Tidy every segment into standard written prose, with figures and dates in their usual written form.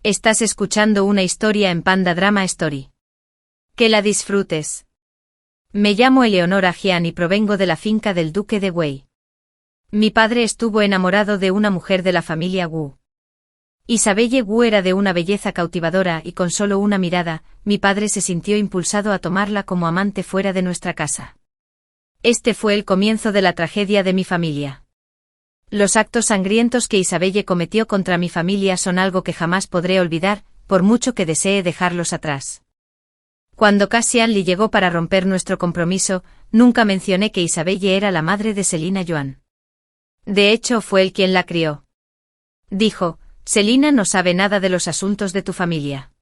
Estás escuchando una historia en Panda Drama Story. Que la disfrutes. Me llamo Eleonora Gian y provengo de la finca del Duque de Wei. Mi padre estuvo enamorado de una mujer de la familia Wu. Isabelle Wu era de una belleza cautivadora y con solo una mirada, mi padre se sintió impulsado a tomarla como amante fuera de nuestra casa. Este fue el comienzo de la tragedia de mi familia. Los actos sangrientos que Isabelle cometió contra mi familia son algo que jamás podré olvidar, por mucho que desee dejarlos atrás. Cuando Cassian Lee llegó para romper nuestro compromiso, nunca mencioné que Isabelle era la madre de Selina Yuan. De hecho, fue él quien la crió. Dijo: Selina no sabe nada de los asuntos de tu familia.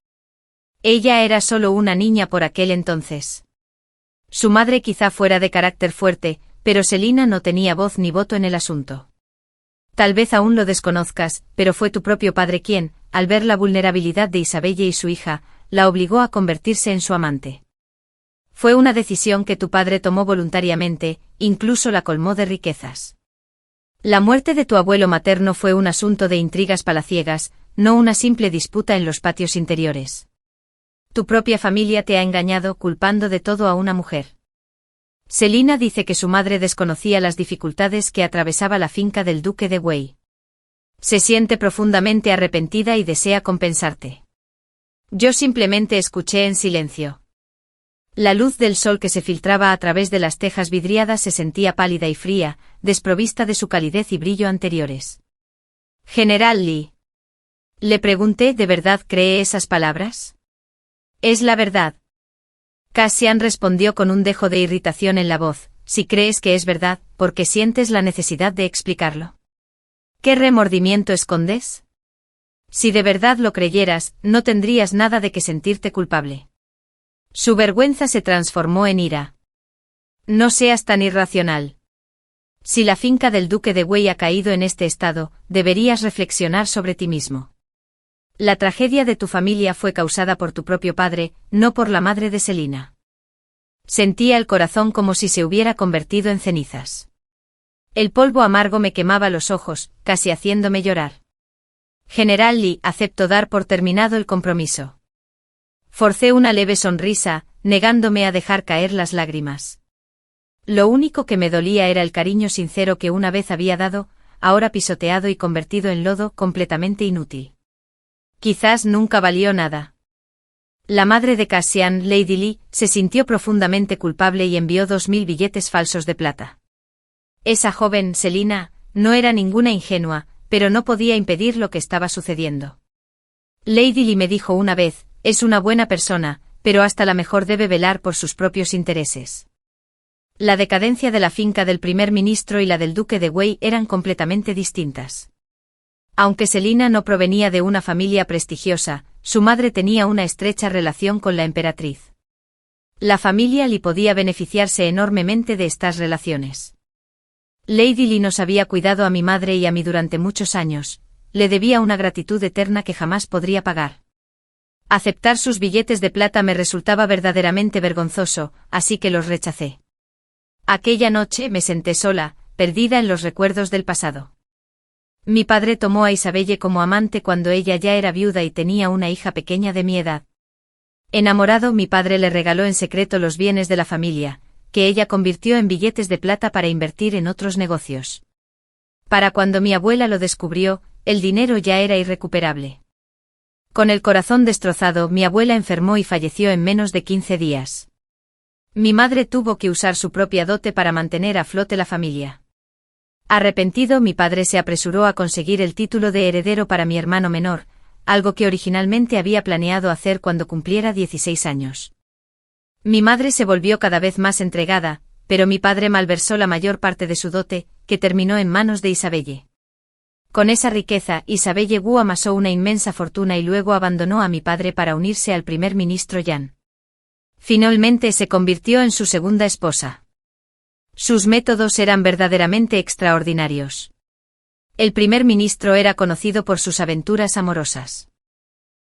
Ella era solo una niña por aquel entonces. Su madre quizá fuera de carácter fuerte, pero Selina no tenía voz ni voto en el asunto. Tal vez aún lo desconozcas, pero fue tu propio padre quien, al ver la vulnerabilidad de Isabelle y su hija, la obligó a convertirse en su amante. Fue una decisión que tu padre tomó voluntariamente, incluso la colmó de riquezas. La muerte de tu abuelo materno fue un asunto de intrigas palaciegas, no una simple disputa en los patios interiores. Tu propia familia te ha engañado culpando de todo a una mujer. Selina dice que su madre desconocía las dificultades que atravesaba la finca del Duque de Wei. Se siente profundamente arrepentida y desea compensarte. Yo simplemente escuché en silencio. La luz del sol que se filtraba a través de las tejas vidriadas se sentía pálida y fría, desprovista de su calidez y brillo anteriores. General Lee. Le pregunté: ¿de verdad cree esas palabras? Es la verdad. Cassian respondió con un dejo de irritación en la voz: si crees que es verdad, ¿por qué sientes la necesidad de explicarlo? ¿Qué remordimiento escondes? Si de verdad lo creyeras, no tendrías nada de qué sentirte culpable. Su vergüenza se transformó en ira. No seas tan irracional. Si la finca del Duque de Wei ha caído en este estado, deberías reflexionar sobre ti mismo. La tragedia de tu familia fue causada por tu propio padre, no por la madre de Selina. Sentía el corazón como si se hubiera convertido en cenizas. El polvo amargo me quemaba los ojos, casi haciéndome llorar. General Lee, acepto dar por terminado el compromiso. Forcé una leve sonrisa, negándome a dejar caer las lágrimas. Lo único que me dolía era el cariño sincero que una vez había dado, ahora pisoteado y convertido en lodo, completamente inútil. Quizás nunca valió nada. La madre de Cassian, Lady Lee, se sintió profundamente culpable y envió 2000 billetes falsos de plata. Esa joven, Selina, no era ninguna ingenua, pero no podía impedir lo que estaba sucediendo. Lady Lee me dijo una vez: es una buena persona, pero hasta la mejor debe velar por sus propios intereses. La decadencia de la finca del primer ministro y la del Duque de Wei eran completamente distintas. Aunque Selina no provenía de una familia prestigiosa, su madre tenía una estrecha relación con la emperatriz. La familia Lee podía beneficiarse enormemente de estas relaciones. Lady Lee nos había cuidado a mi madre y a mí durante muchos años, le debía una gratitud eterna que jamás podría pagar. Aceptar sus billetes de plata me resultaba verdaderamente vergonzoso, así que los rechacé. Aquella noche me senté sola, perdida en los recuerdos del pasado. Mi padre tomó a Isabelle como amante cuando ella ya era viuda y tenía una hija pequeña de mi edad. Enamorado, mi padre le regaló en secreto los bienes de la familia, que ella convirtió en billetes de plata para invertir en otros negocios. Para cuando mi abuela lo descubrió, el dinero ya era irrecuperable. Con el corazón destrozado, mi abuela enfermó y falleció en menos de 15 días. Mi madre tuvo que usar su propia dote para mantener a flote la familia. Arrepentido, mi padre se apresuró a conseguir el título de heredero para mi hermano menor, algo que originalmente había planeado hacer cuando cumpliera 16 años. Mi madre se volvió cada vez más entregada, pero mi padre malversó la mayor parte de su dote, que terminó en manos de Isabelle. Con esa riqueza, Isabelle Wu amasó una inmensa fortuna y luego abandonó a mi padre para unirse al primer ministro Yan. Finalmente se convirtió en su segunda esposa. Sus métodos eran verdaderamente extraordinarios. El primer ministro era conocido por sus aventuras amorosas.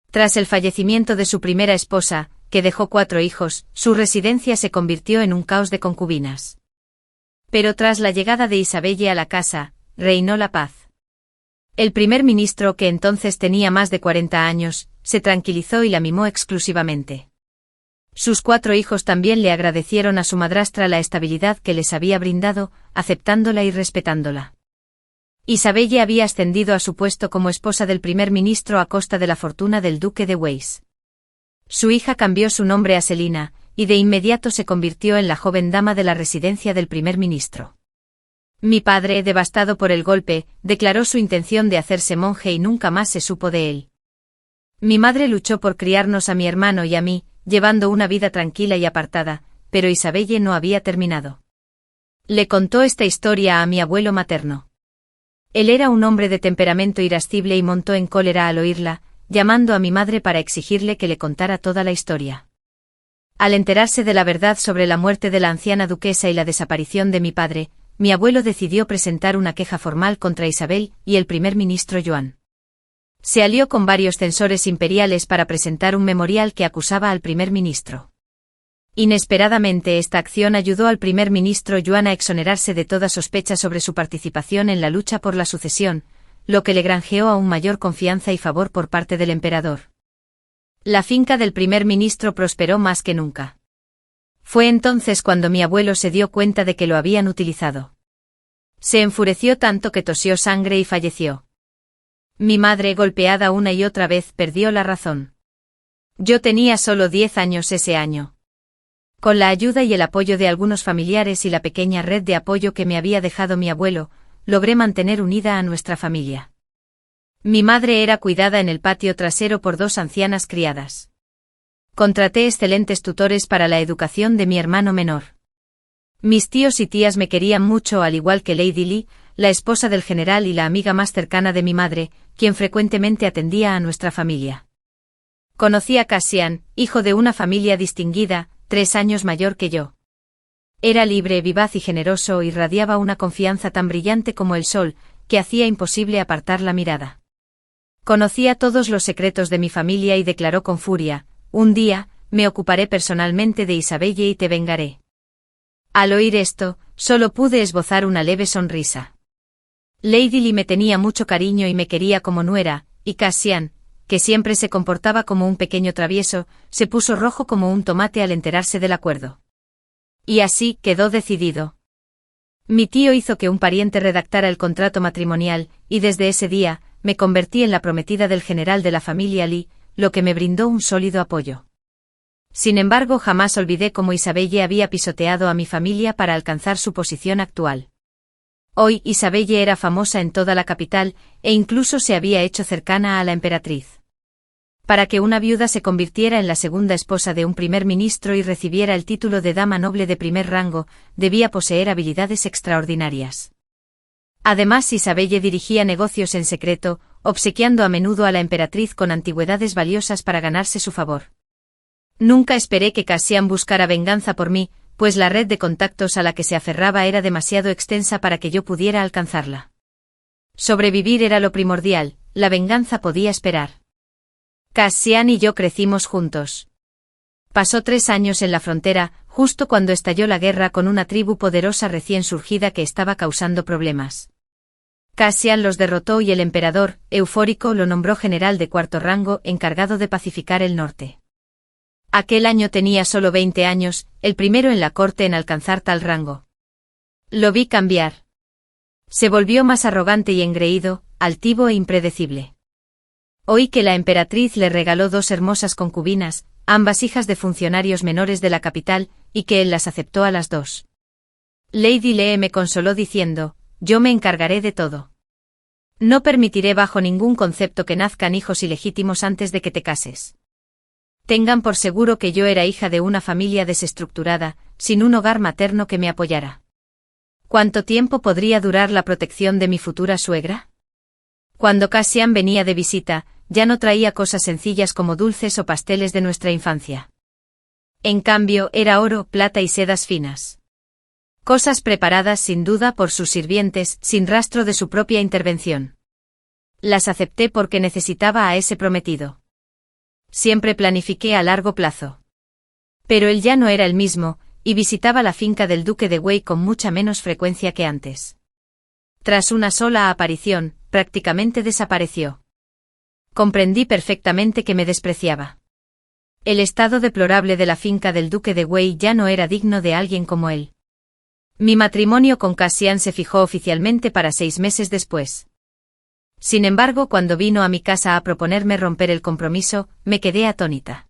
Tras el fallecimiento de su primera esposa, que dejó 4 hijos, su residencia se convirtió en un caos de concubinas. Pero tras la llegada de Isabelle a la casa, reinó la paz. El primer ministro, que entonces tenía más de 40 años, se tranquilizó y la mimó exclusivamente. Sus 4 hijos también le agradecieron a su madrastra la estabilidad que les había brindado, aceptándola y respetándola. Isabelle había ascendido a su puesto como esposa del primer ministro a costa de la fortuna del duque de Weiss. Su hija cambió su nombre a Selina, y de inmediato se convirtió en la joven dama de la residencia del primer ministro. Mi padre, devastado por el golpe, declaró su intención de hacerse monje y nunca más se supo de él. Mi madre luchó por criarnos a mi hermano y a mí, llevando una vida tranquila y apartada, pero Isabelle no había terminado. Le contó esta historia a mi abuelo materno. Él era un hombre de temperamento irascible y montó en cólera al oírla, llamando a mi madre para exigirle que le contara toda la historia. Al enterarse de la verdad sobre la muerte de la anciana duquesa y la desaparición de mi padre, mi abuelo decidió presentar una queja formal contra Isabel y el primer ministro Joan. Se alió con varios censores imperiales para presentar un memorial que acusaba al primer ministro. Inesperadamente esta acción ayudó al primer ministro Joan a exonerarse de toda sospecha sobre su participación en la lucha por la sucesión, lo que le granjeó aún mayor confianza y favor por parte del emperador. La finca del primer ministro prosperó más que nunca. Fue entonces cuando mi abuelo se dio cuenta de que lo habían utilizado. Se enfureció tanto que tosió sangre y falleció. Mi madre, golpeada una y otra vez, perdió la razón. Yo tenía solo 10 años ese año. Con la ayuda y el apoyo de algunos familiares y la pequeña red de apoyo que me había dejado mi abuelo, logré mantener unida a nuestra familia. Mi madre era cuidada en el patio trasero por 2 ancianas criadas. Contraté excelentes tutores para la educación de mi hermano menor. Mis tíos y tías me querían mucho, al igual que Lady Lee, la esposa del general y la amiga más cercana de mi madre, quien frecuentemente atendía a nuestra familia. Conocí a Cassian, hijo de una familia distinguida, 3 años mayor que yo. Era libre, vivaz y generoso, y irradiaba una confianza tan brillante como el sol, que hacía imposible apartar la mirada. Conocía todos los secretos de mi familia y declaró con furia: «Un día, me ocuparé personalmente de Isabelle y te vengaré». Al oír esto, solo pude esbozar una leve sonrisa. Lady Lee me tenía mucho cariño y me quería como nuera, y Cassian, que siempre se comportaba como un pequeño travieso, se puso rojo como un tomate al enterarse del acuerdo. Y así quedó decidido. Mi tío hizo que un pariente redactara el contrato matrimonial, y desde ese día, me convertí en la prometida del general de la familia Lee, lo que me brindó un sólido apoyo. Sin embargo, jamás olvidé cómo Isabelle había pisoteado a mi familia para alcanzar su posición actual. Hoy Isabelle era famosa en toda la capital, e incluso se había hecho cercana a la emperatriz. Para que una viuda se convirtiera en la segunda esposa de un primer ministro y recibiera el título de dama noble de primer rango, debía poseer habilidades extraordinarias. Además, Isabelle dirigía negocios en secreto, obsequiando a menudo a la emperatriz con antigüedades valiosas para ganarse su favor. Nunca esperé que Cassian buscara venganza por mí, pues la red de contactos a la que se aferraba era demasiado extensa para que yo pudiera alcanzarla. Sobrevivir era lo primordial, la venganza podía esperar. Cassian y yo crecimos juntos. Pasó 3 años en la frontera, justo cuando estalló la guerra con una tribu poderosa recién surgida que estaba causando problemas. Cassian los derrotó y el emperador, eufórico, lo nombró general de 4º rango, encargado de pacificar el norte. Aquel año tenía solo 20 años, el primero en la corte en alcanzar tal rango. Lo vi cambiar. Se volvió más arrogante y engreído, altivo e impredecible. Oí que la emperatriz le regaló 2 hermosas concubinas, ambas hijas de funcionarios menores de la capital, y que él las aceptó a las 2. Lady Lee me consoló diciendo: «Yo me encargaré de todo. No permitiré bajo ningún concepto que nazcan hijos ilegítimos antes de que te cases. Tengan por seguro que yo era hija de una familia desestructurada, sin un hogar materno que me apoyara». ¿Cuánto tiempo podría durar la protección de mi futura suegra? Cuando Cassian venía de visita, ya no traía cosas sencillas como dulces o pasteles de nuestra infancia. En cambio, era oro, plata y sedas finas. Cosas preparadas sin duda por sus sirvientes, sin rastro de su propia intervención. Las acepté porque necesitaba a ese prometido. Siempre planifiqué a largo plazo. Pero él ya no era el mismo, y visitaba la finca del duque de Wei con mucha menos frecuencia que antes. Tras una sola aparición, prácticamente desapareció. Comprendí perfectamente que me despreciaba. El estado deplorable de la finca del duque de Wei ya no era digno de alguien como él. Mi matrimonio con Cassian se fijó oficialmente para 6 meses después. Sin embargo, cuando vino a mi casa a proponerme romper el compromiso, me quedé atónita.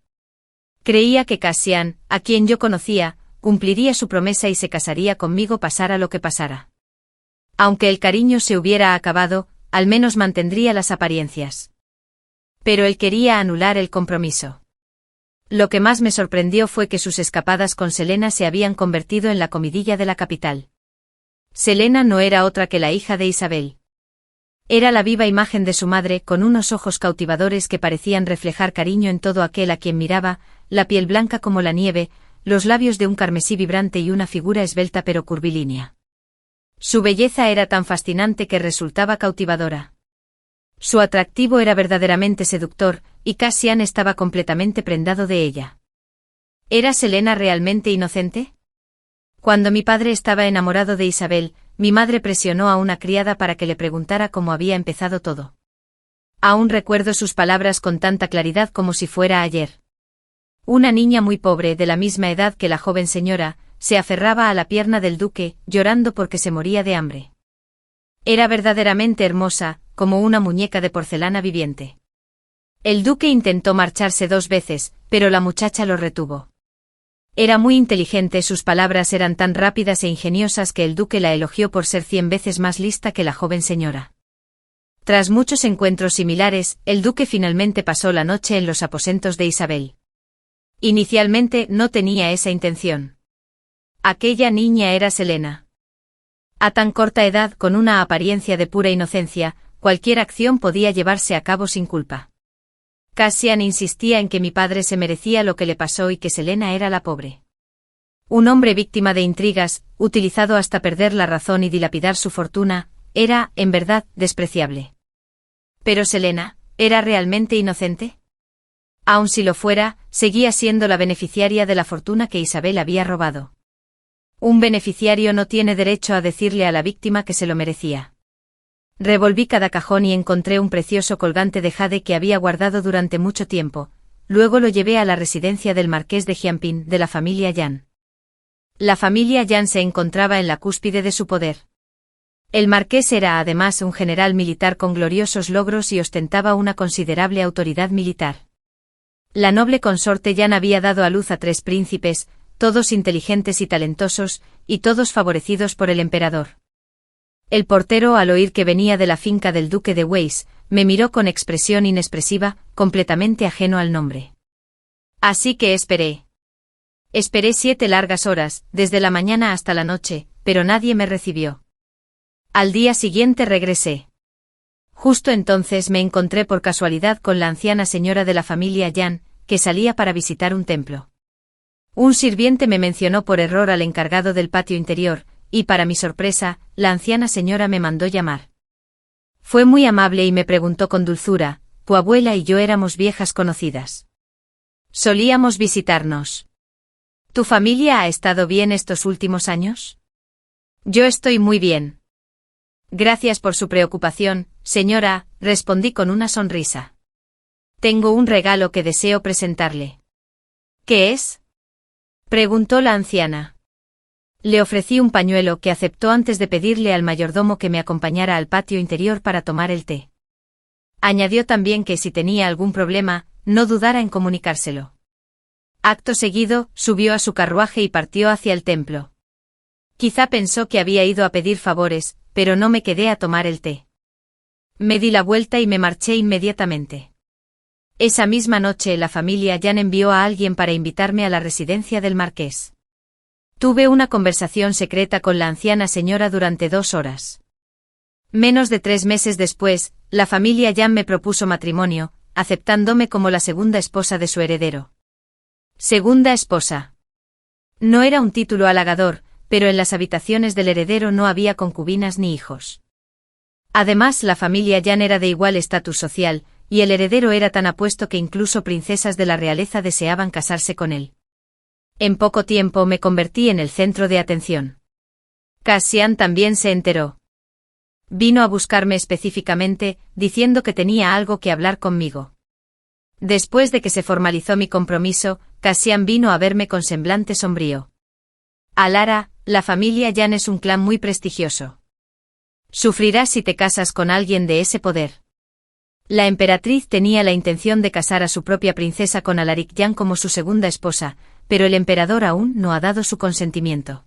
Creía que Cassian, a quien yo conocía, cumpliría su promesa y se casaría conmigo pasara lo que pasara. Aunque el cariño se hubiera acabado, al menos mantendría las apariencias. Pero él quería anular el compromiso. Lo que más me sorprendió fue que sus escapadas con Selena se habían convertido en la comidilla de la capital. Selena no era otra que la hija de Isabel. Era la viva imagen de su madre, con unos ojos cautivadores que parecían reflejar cariño en todo aquel a quien miraba, la piel blanca como la nieve, los labios de un carmesí vibrante y una figura esbelta pero curvilínea. Su belleza era tan fascinante que resultaba cautivadora. Su atractivo era verdaderamente seductor, y Cassian estaba completamente prendado de ella. ¿Era Selena realmente inocente? Cuando mi padre estaba enamorado de Isabel, mi madre presionó a una criada para que le preguntara cómo había empezado todo. Aún recuerdo sus palabras con tanta claridad como si fuera ayer. Una niña muy pobre, de la misma edad que la joven señora, se aferraba a la pierna del duque, llorando porque se moría de hambre. Era verdaderamente hermosa, como una muñeca de porcelana viviente. El duque intentó marcharse 2 veces, pero la muchacha lo retuvo. Era muy inteligente, sus palabras eran tan rápidas e ingeniosas que el duque la elogió por ser 100 veces más lista que la joven señora. Tras muchos encuentros similares, el duque finalmente pasó la noche en los aposentos de Isabel. Inicialmente no tenía esa intención. Aquella niña era Selena. A tan corta edad, con una apariencia de pura inocencia, cualquier acción podía llevarse a cabo sin culpa. Cassian insistía en que mi padre se merecía lo que le pasó y que Selena era la pobre. Un hombre víctima de intrigas, utilizado hasta perder la razón y dilapidar su fortuna, era, en verdad, despreciable. Pero Selena, ¿era realmente inocente? Aun si lo fuera, seguía siendo la beneficiaria de la fortuna que Isabel había robado. Un beneficiario no tiene derecho a decirle a la víctima que se lo merecía. Revolví cada cajón y encontré un precioso colgante de jade que había guardado durante mucho tiempo. Luego lo llevé a la residencia del marqués de Jianping, de la familia Yan. La familia Yan se encontraba en la cúspide de su poder. El marqués era además un general militar con gloriosos logros y ostentaba una considerable autoridad militar. La noble consorte Yan había dado a luz a 3 príncipes, todos inteligentes y talentosos, y todos favorecidos por el emperador. El portero, al oír que venía de la finca del duque de Wei, me miró con expresión inexpresiva, completamente ajeno al nombre. Así que esperé. Esperé 7 largas horas, desde la mañana hasta la noche, pero nadie me recibió. Al día siguiente regresé. Justo entonces me encontré por casualidad con la anciana señora de la familia Yan, que salía para visitar un templo. Un sirviente me mencionó por error al encargado del patio interior, y para mi sorpresa, la anciana señora me mandó llamar. Fue muy amable y me preguntó con dulzura, «Tu abuela y yo éramos viejas conocidas. Solíamos visitarnos. ¿Tu familia ha estado bien estos últimos años?» «Yo estoy muy bien». «Gracias por su preocupación, señora», respondí con una sonrisa. «Tengo un regalo que deseo presentarle». «¿Qué es?», preguntó la anciana. Le ofrecí un pañuelo que aceptó antes de pedirle al mayordomo que me acompañara al patio interior para tomar el té. Añadió también que si tenía algún problema, no dudara en comunicárselo. Acto seguido, subió a su carruaje y partió hacia el templo. Quizá pensó que había ido a pedir favores, pero no me quedé a tomar el té. Me di la vuelta y me marché inmediatamente. Esa misma noche la familia Yan envió a alguien para invitarme a la residencia del marqués. Tuve una conversación secreta con la anciana señora durante 2 horas. Menos de 3 meses después, la familia Yan me propuso matrimonio, aceptándome como la segunda esposa de su heredero. Segunda esposa. No era un título halagador, pero en las habitaciones del heredero no había concubinas ni hijos. Además, la familia Yan era de igual estatus social, y el heredero era tan apuesto que incluso princesas de la realeza deseaban casarse con él. En poco tiempo me convertí en el centro de atención. Cassian también se enteró. Vino a buscarme específicamente, diciendo que tenía algo que hablar conmigo. Después de que se formalizó mi compromiso, Cassian vino a verme con semblante sombrío. Alara, la familia Yan es un clan muy prestigioso. Sufrirás si te casas con alguien de ese poder. La emperatriz tenía la intención de casar a su propia princesa con Alaric Yan como su segunda esposa, pero el emperador aún no ha dado su consentimiento.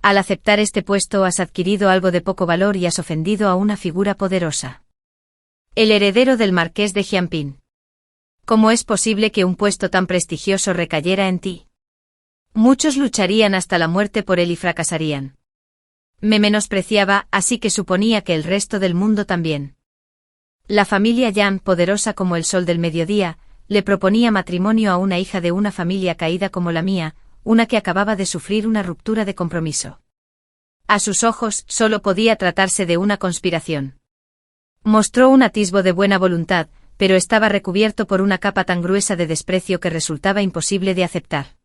Al aceptar este puesto has adquirido algo de poco valor y has ofendido a una figura poderosa. El heredero del marqués de Jianping. ¿Cómo es posible que un puesto tan prestigioso recayera en ti? Muchos lucharían hasta la muerte por él y fracasarían. Me menospreciaba, así que suponía que el resto del mundo también. La familia Yan, poderosa como el sol del mediodía, le proponía matrimonio a una hija de una familia caída como la mía, una que acababa de sufrir una ruptura de compromiso. A sus ojos, solo podía tratarse de una conspiración. Mostró un atisbo de buena voluntad, pero estaba recubierto por una capa tan gruesa de desprecio que resultaba imposible de aceptar.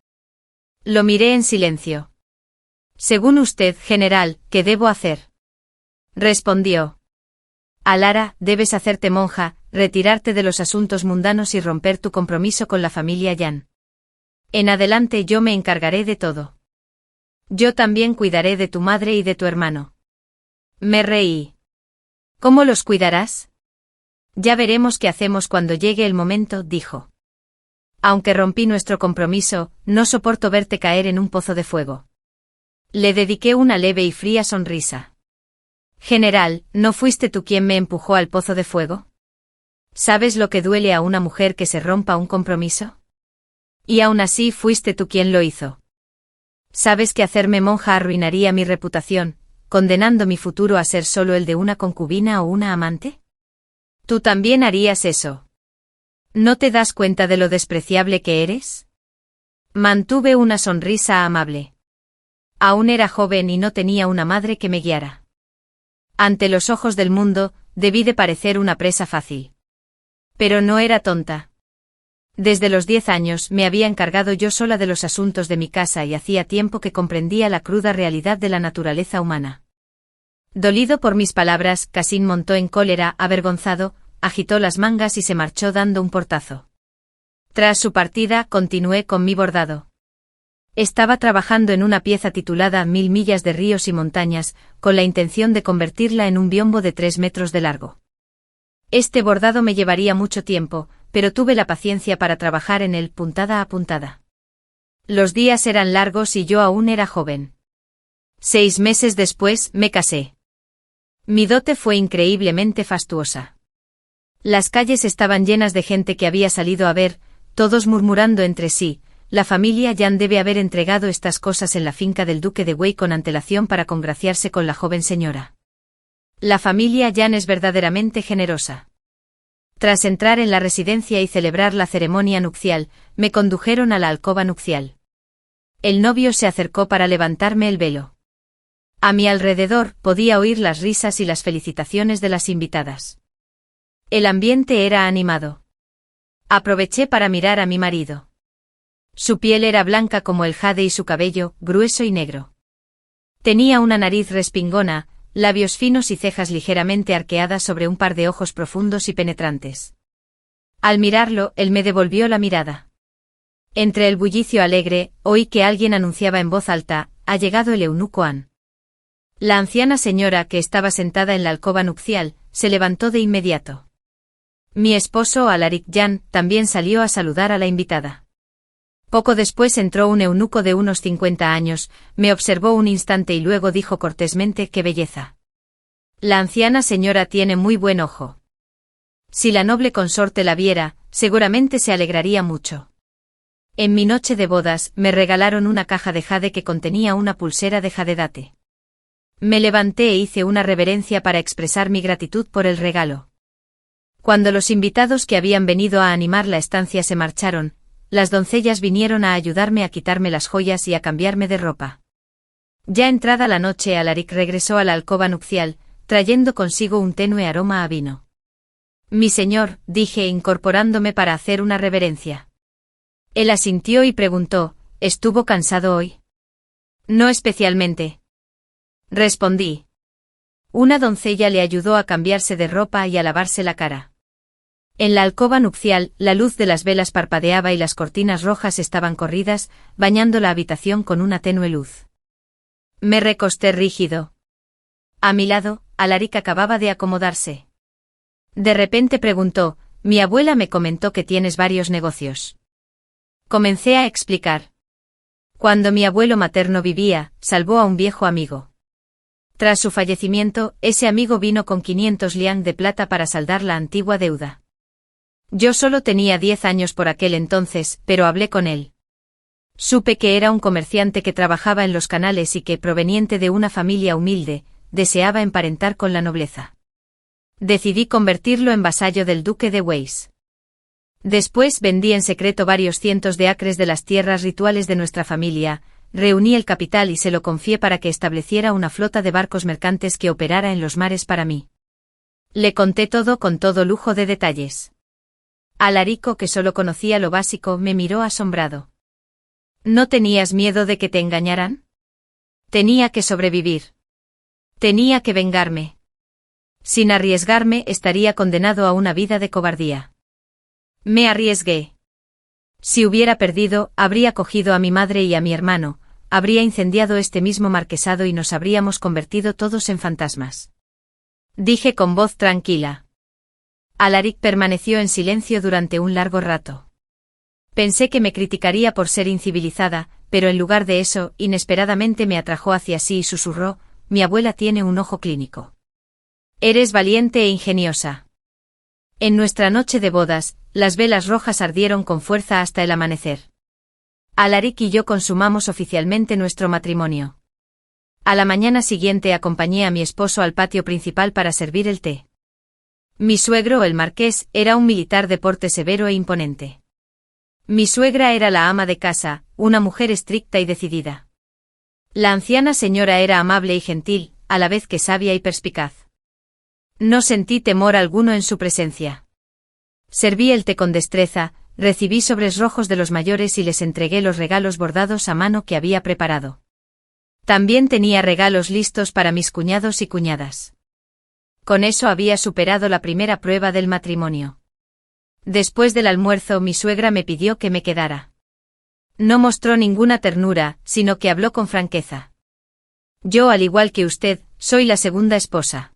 Lo miré en silencio. Según usted, general, ¿qué debo hacer? Respondió. Alara, debes hacerte monja, retirarte de los asuntos mundanos y romper tu compromiso con la familia Yan. En adelante yo me encargaré de todo. Yo también cuidaré de tu madre y de tu hermano. Me reí. ¿Cómo los cuidarás? Ya veremos qué hacemos cuando llegue el momento, dijo. Aunque rompí nuestro compromiso, no soporto verte caer en un pozo de fuego. Le dediqué una leve y fría sonrisa. General, ¿no fuiste tú quien me empujó al pozo de fuego? ¿Sabes lo que duele a una mujer que se rompa un compromiso? Y aún así fuiste tú quien lo hizo. ¿Sabes que hacerme monja arruinaría mi reputación, condenando mi futuro a ser solo el de una concubina o una amante? Tú también harías eso. ¿No te das cuenta de lo despreciable que eres? Mantuve una sonrisa amable. Aún era joven y no tenía una madre que me guiara. Ante los ojos del mundo, debí de parecer una presa fácil. Pero no era tonta. Desde los 10 años me había encargado yo sola de los asuntos de mi casa y hacía tiempo que comprendía la cruda realidad de la naturaleza humana. Dolido por mis palabras, Cassín montó en cólera, avergonzado, agitó las mangas y se marchó dando un portazo. Tras su partida, continué con mi bordado. Estaba trabajando en una pieza titulada 1000 millas de ríos y montañas, con la intención de convertirla en un biombo de 3 metros de largo. Este bordado me llevaría mucho tiempo, pero tuve la paciencia para trabajar en él puntada a puntada. Los días eran largos y yo aún era joven. 6 meses después, me casé. Mi dote fue increíblemente fastuosa. Las calles estaban llenas de gente que había salido a ver, todos murmurando entre sí. La familia Yan debe haber entregado estas cosas en la finca del duque de Wei con antelación para congraciarse con la joven señora. La familia Yan es verdaderamente generosa. Tras entrar en la residencia y celebrar la ceremonia nupcial, me condujeron a la alcoba nupcial. El novio se acercó para levantarme el velo. A mi alrededor podía oír las risas y las felicitaciones de las invitadas. El ambiente era animado. Aproveché para mirar a mi marido. Su piel era blanca como el jade y su cabello, grueso y negro. Tenía una nariz respingona, labios finos y cejas ligeramente arqueadas sobre un par de ojos profundos y penetrantes. Al mirarlo, él me devolvió la mirada. Entre el bullicio alegre, oí que alguien anunciaba en voz alta, ha llegado el eunuco An. La anciana señora que estaba sentada en la alcoba nupcial, se levantó de inmediato. Mi esposo Alaric Yan también salió a saludar a la invitada. Poco después entró un eunuco de unos 50 años, me observó un instante y luego dijo cortésmente: ¡qué belleza! La anciana señora tiene muy buen ojo. Si la noble consorte la viera, seguramente se alegraría mucho. En mi noche de bodas, me regalaron una caja de jade que contenía una pulsera de jadedate. Me levanté e hice una reverencia para expresar mi gratitud por el regalo. Cuando los invitados que habían venido a animar la estancia se marcharon, las doncellas vinieron a ayudarme a quitarme las joyas y a cambiarme de ropa. Ya entrada la noche, Alaric regresó a la alcoba nupcial, trayendo consigo un tenue aroma a vino. Mi señor, dije incorporándome para hacer una reverencia. Él asintió y preguntó, ¿estuvo cansado hoy? No especialmente. Respondí. Una doncella le ayudó a cambiarse de ropa y a lavarse la cara. En la alcoba nupcial, la luz de las velas parpadeaba y las cortinas rojas estaban corridas, bañando la habitación con una tenue luz. Me recosté rígido. A mi lado, Alaric acababa de acomodarse. De repente preguntó: mi abuela me comentó que tienes varios negocios. Comencé a explicar. Cuando mi abuelo materno vivía, salvó a un viejo amigo. Tras su fallecimiento, ese amigo vino con 500 liang de plata para saldar la antigua deuda. Yo solo tenía 10 años por aquel entonces, pero hablé con él. Supe que era un comerciante que trabajaba en los canales y que, proveniente de una familia humilde, deseaba emparentar con la nobleza. Decidí convertirlo en vasallo del duque de Weiss. Después vendí en secreto varios cientos de acres de las tierras rituales de nuestra familia, reuní el capital y se lo confié para que estableciera una flota de barcos mercantes que operara en los mares para mí. Le conté todo con todo lujo de detalles. Alarico, que solo conocía lo básico, me miró asombrado. ¿No tenías miedo de que te engañaran? Tenía que sobrevivir. Tenía que vengarme. Sin arriesgarme, estaría condenado a una vida de cobardía. Me arriesgué. Si hubiera perdido, habría cogido a mi madre y a mi hermano, habría incendiado este mismo marquesado y nos habríamos convertido todos en fantasmas. Dije con voz tranquila. Alaric permaneció en silencio durante un largo rato. Pensé que me criticaría por ser incivilizada, pero en lugar de eso, inesperadamente me atrajo hacia sí y susurró: mi abuela tiene un ojo clínico. Eres valiente e ingeniosa. En nuestra noche de bodas, las velas rojas ardieron con fuerza hasta el amanecer. Alaric y yo consumamos oficialmente nuestro matrimonio. A la mañana siguiente acompañé a mi esposo al patio principal para servir el té. Mi suegro, el marqués, era un militar de porte severo e imponente. Mi suegra era la ama de casa, una mujer estricta y decidida. La anciana señora era amable y gentil, a la vez que sabia y perspicaz. No sentí temor alguno en su presencia. Serví el té con destreza, recibí sobres rojos de los mayores y les entregué los regalos bordados a mano que había preparado. También tenía regalos listos para mis cuñados y cuñadas. Con eso había superado la primera prueba del matrimonio. Después del almuerzo, mi suegra me pidió que me quedara. No mostró ninguna ternura, sino que habló con franqueza. Yo, al igual que usted, soy la segunda esposa.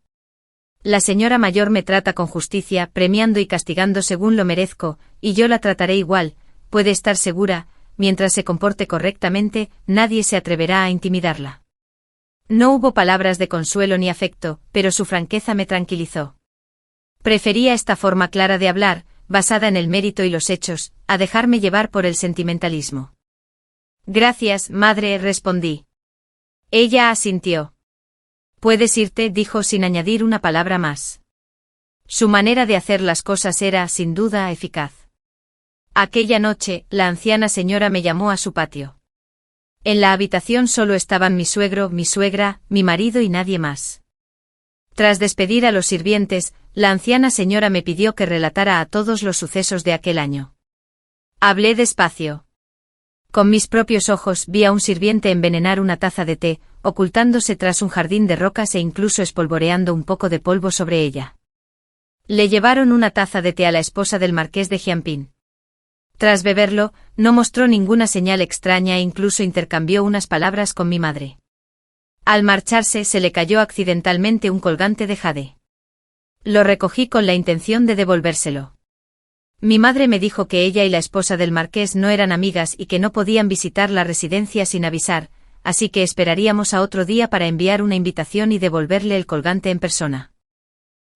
La señora mayor me trata con justicia, premiando y castigando según lo merezco, y yo la trataré igual, puede estar segura, mientras se comporte correctamente, nadie se atreverá a intimidarla. No hubo palabras de consuelo ni afecto, pero su franqueza me tranquilizó. Prefería esta forma clara de hablar, basada en el mérito y los hechos, a dejarme llevar por el sentimentalismo. Gracias, madre, respondí. Ella asintió. Puedes irte, dijo sin añadir una palabra más. Su manera de hacer las cosas era, sin duda, eficaz. Aquella noche, la anciana señora me llamó a su patio. En la habitación solo estaban mi suegro, mi suegra, mi marido y nadie más. Tras despedir a los sirvientes, la anciana señora me pidió que relatara a todos los sucesos de aquel año. Hablé despacio. Con mis propios ojos vi a un sirviente envenenar una taza de té, ocultándose tras un jardín de rocas e incluso espolvoreando un poco de polvo sobre ella. Le llevaron una taza de té a la esposa del marqués de Jianping. Tras beberlo, no mostró ninguna señal extraña e incluso intercambió unas palabras con mi madre. Al marcharse se le cayó accidentalmente un colgante de jade. Lo recogí con la intención de devolvérselo. Mi madre me dijo que ella y la esposa del marqués no eran amigas y que no podían visitar la residencia sin avisar, así que esperaríamos a otro día para enviar una invitación y devolverle el colgante en persona.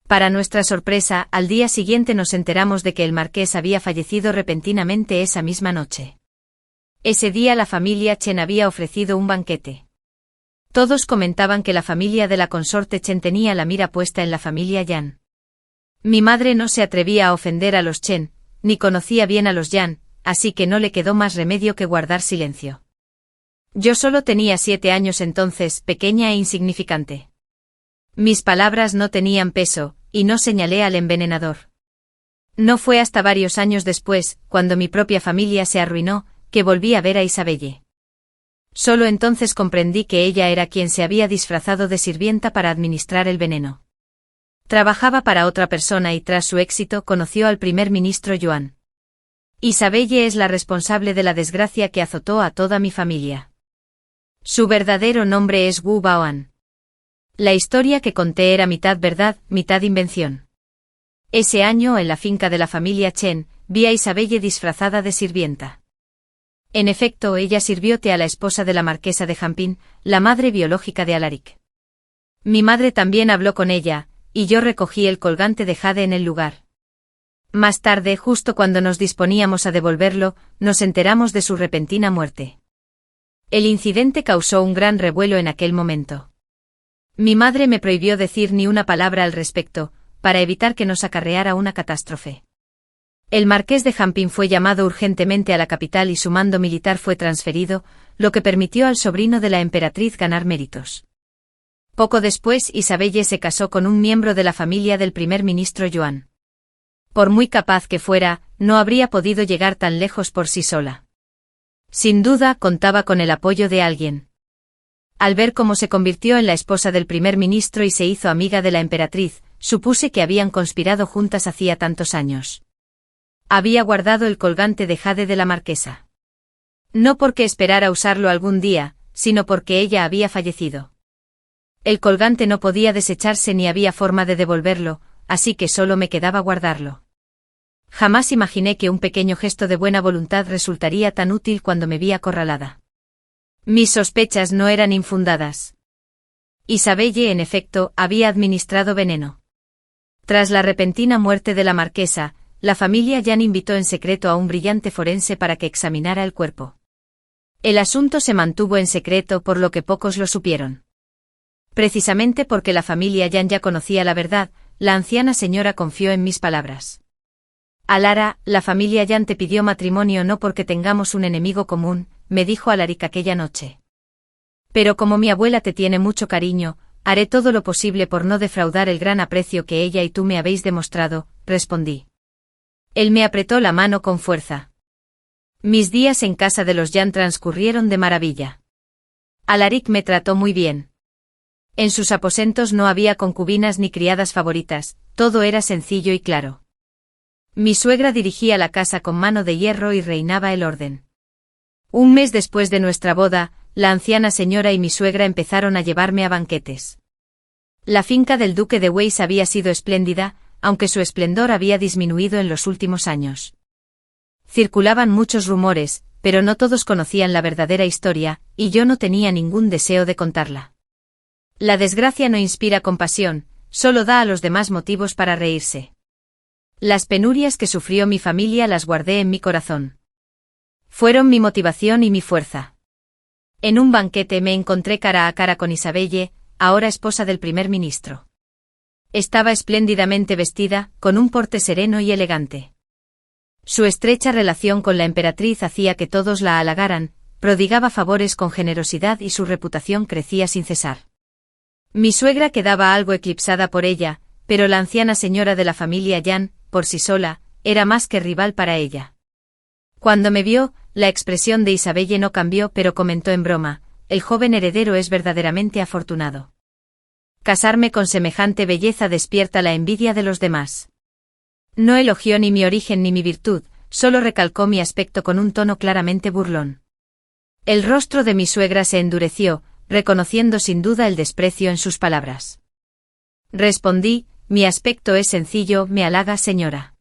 Para nuestra sorpresa, al día siguiente nos enteramos de que el marqués había fallecido repentinamente esa misma noche. Ese día la familia Chen había ofrecido un banquete. Todos comentaban que la familia de la consorte Chen tenía la mira puesta en la familia Yan. Mi madre no se atrevía a ofender a los Chen, ni conocía bien a los Yan, así que no le quedó más remedio que guardar silencio. Yo solo tenía 7 años entonces, pequeña e insignificante. Mis palabras no tenían peso, y no señalé al envenenador. No fue hasta varios años después, cuando mi propia familia se arruinó, que volví a ver a Isabelle. Solo entonces comprendí que ella era quien se había disfrazado de sirvienta para administrar el veneno. Trabajaba para otra persona y tras su éxito conoció al primer ministro Yuan. Isabelle es la responsable de la desgracia que azotó a toda mi familia. Su verdadero nombre es Wu Baoan. La historia que conté era mitad verdad, mitad invención. Ese año, en la finca de la familia Chen, vi a Isabelle disfrazada de sirvienta. En efecto, ella sirvió té a la esposa de la marquesa de Jampin, la madre biológica de Alaric. Mi madre también habló con ella, y yo recogí el colgante de jade en el lugar. Más tarde, justo cuando nos disponíamos a devolverlo, nos enteramos de su repentina muerte. El incidente causó un gran revuelo en aquel momento. Mi madre me prohibió decir ni una palabra al respecto, para evitar que nos acarreara una catástrofe. El marqués de Jampin fue llamado urgentemente a la capital y su mando militar fue transferido, lo que permitió al sobrino de la emperatriz ganar méritos. Poco después, Isabelle se casó con un miembro de la familia del primer ministro Yuan. Por muy capaz que fuera, no habría podido llegar tan lejos por sí sola. Sin duda, contaba con el apoyo de alguien. Al ver cómo se convirtió en la esposa del primer ministro y se hizo amiga de la emperatriz, supuse que habían conspirado juntas hacía tantos años. Había guardado el colgante de jade de la marquesa. No porque esperara usarlo algún día, sino porque ella había fallecido. El colgante no podía desecharse ni había forma de devolverlo, así que solo me quedaba guardarlo. Jamás imaginé que un pequeño gesto de buena voluntad resultaría tan útil cuando me vi acorralada. Mis sospechas no eran infundadas. Isabelle, en efecto, había administrado veneno. Tras la repentina muerte de la marquesa, la familia Yan invitó en secreto a un brillante forense para que examinara el cuerpo. El asunto se mantuvo en secreto por lo que pocos lo supieron. Precisamente porque la familia Yan ya conocía la verdad, la anciana señora confió en mis palabras. Alara, la familia Yan te pidió matrimonio no porque tengamos un enemigo común, me dijo Alaric aquella noche. Pero como mi abuela te tiene mucho cariño, haré todo lo posible por no defraudar el gran aprecio que ella y tú me habéis demostrado, respondí. Él me apretó la mano con fuerza. Mis días en casa de los Yan transcurrieron de maravilla. Alaric me trató muy bien. En sus aposentos no había concubinas ni criadas favoritas, todo era sencillo y claro. Mi suegra dirigía la casa con mano de hierro y reinaba el orden. Un mes después de nuestra boda, la anciana señora y mi suegra empezaron a llevarme a banquetes. La finca del duque de Weiss había sido espléndida, aunque su esplendor había disminuido en los últimos años. Circulaban muchos rumores, pero no todos conocían la verdadera historia, y yo no tenía ningún deseo de contarla. La desgracia no inspira compasión, solo da a los demás motivos para reírse. Las penurias que sufrió mi familia las guardé en mi corazón. Fueron mi motivación y mi fuerza. En un banquete me encontré cara a cara con Isabelle, ahora esposa del primer ministro. Estaba espléndidamente vestida, con un porte sereno y elegante. Su estrecha relación con la emperatriz hacía que todos la halagaran, prodigaba favores con generosidad y su reputación crecía sin cesar. Mi suegra quedaba algo eclipsada por ella, pero la anciana señora de la familia Yan, por sí sola, era más que rival para ella. Cuando me vio, la expresión de Isabelle no cambió pero comentó en broma, el joven heredero es verdaderamente afortunado. Casarme con semejante belleza despierta la envidia de los demás. No elogió ni mi origen ni mi virtud, solo recalcó mi aspecto con un tono claramente burlón. El rostro de mi suegra se endureció, reconociendo sin duda el desprecio en sus palabras. Respondí, mi aspecto es sencillo, me halaga señora.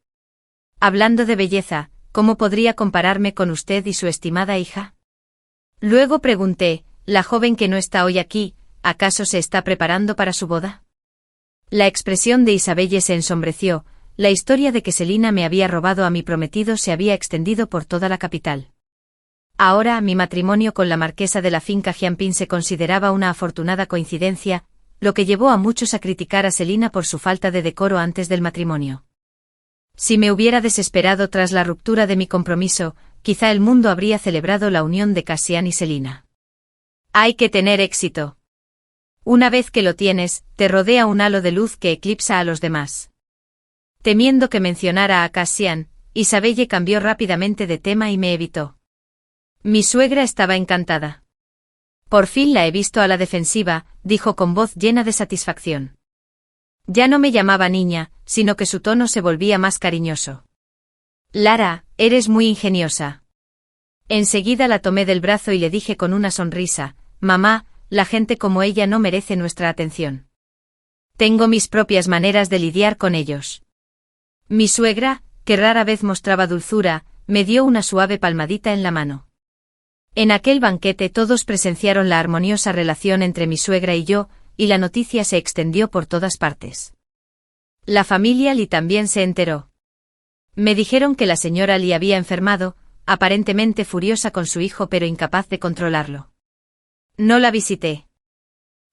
Hablando de belleza, ¿cómo podría compararme con usted y su estimada hija? Luego pregunté, la joven que no está hoy aquí, ¿acaso se está preparando para su boda? La expresión de Isabelle se ensombreció, la historia de que Selina me había robado a mi prometido se había extendido por toda la capital. Ahora mi matrimonio con la marquesa de la finca Jianping se consideraba una afortunada coincidencia, lo que llevó a muchos a criticar a Selina por su falta de decoro antes del matrimonio. Si me hubiera desesperado tras la ruptura de mi compromiso, quizá el mundo habría celebrado la unión de Cassian y Selina. Hay que tener éxito. Una vez que lo tienes, te rodea un halo de luz que eclipsa a los demás. Temiendo que mencionara a Cassian, Isabelle cambió rápidamente de tema y me evitó. Mi suegra estaba encantada. Por fin la he visto a la defensiva, dijo con voz llena de satisfacción. Ya no me llamaba niña, sino que su tono se volvía más cariñoso. Lara, eres muy ingeniosa. Enseguida la tomé del brazo y le dije con una sonrisa, mamá, la gente como ella no merece nuestra atención. Tengo mis propias maneras de lidiar con ellos. Mi suegra, que rara vez mostraba dulzura, me dio una suave palmadita en la mano. En aquel banquete todos presenciaron la armoniosa relación entre mi suegra y yo, y la noticia se extendió por todas partes. La familia Lee también se enteró. Me dijeron que la señora Lee había enfermado, aparentemente furiosa con su hijo pero incapaz de controlarlo. No la visité.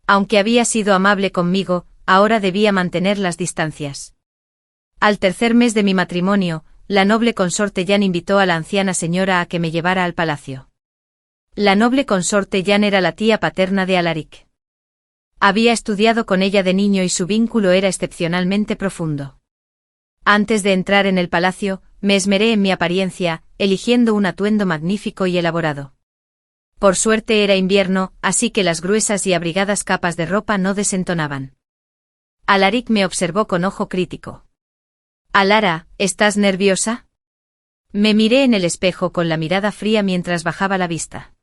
Aunque había sido amable conmigo, ahora debía mantener las distancias. Al tercer mes de mi matrimonio, la noble consorte Yan invitó a la anciana señora a que me llevara al palacio. La noble consorte Yan era la tía paterna de Alaric. Había estudiado con ella de niño y su vínculo era excepcionalmente profundo. Antes de entrar en el palacio, me esmeré en mi apariencia, eligiendo un atuendo magnífico y elaborado. Por suerte era invierno, así que las gruesas y abrigadas capas de ropa no desentonaban. Alaric me observó con ojo crítico. Alara, ¿estás nerviosa? Me miré en el espejo con la mirada fría mientras bajaba la vista.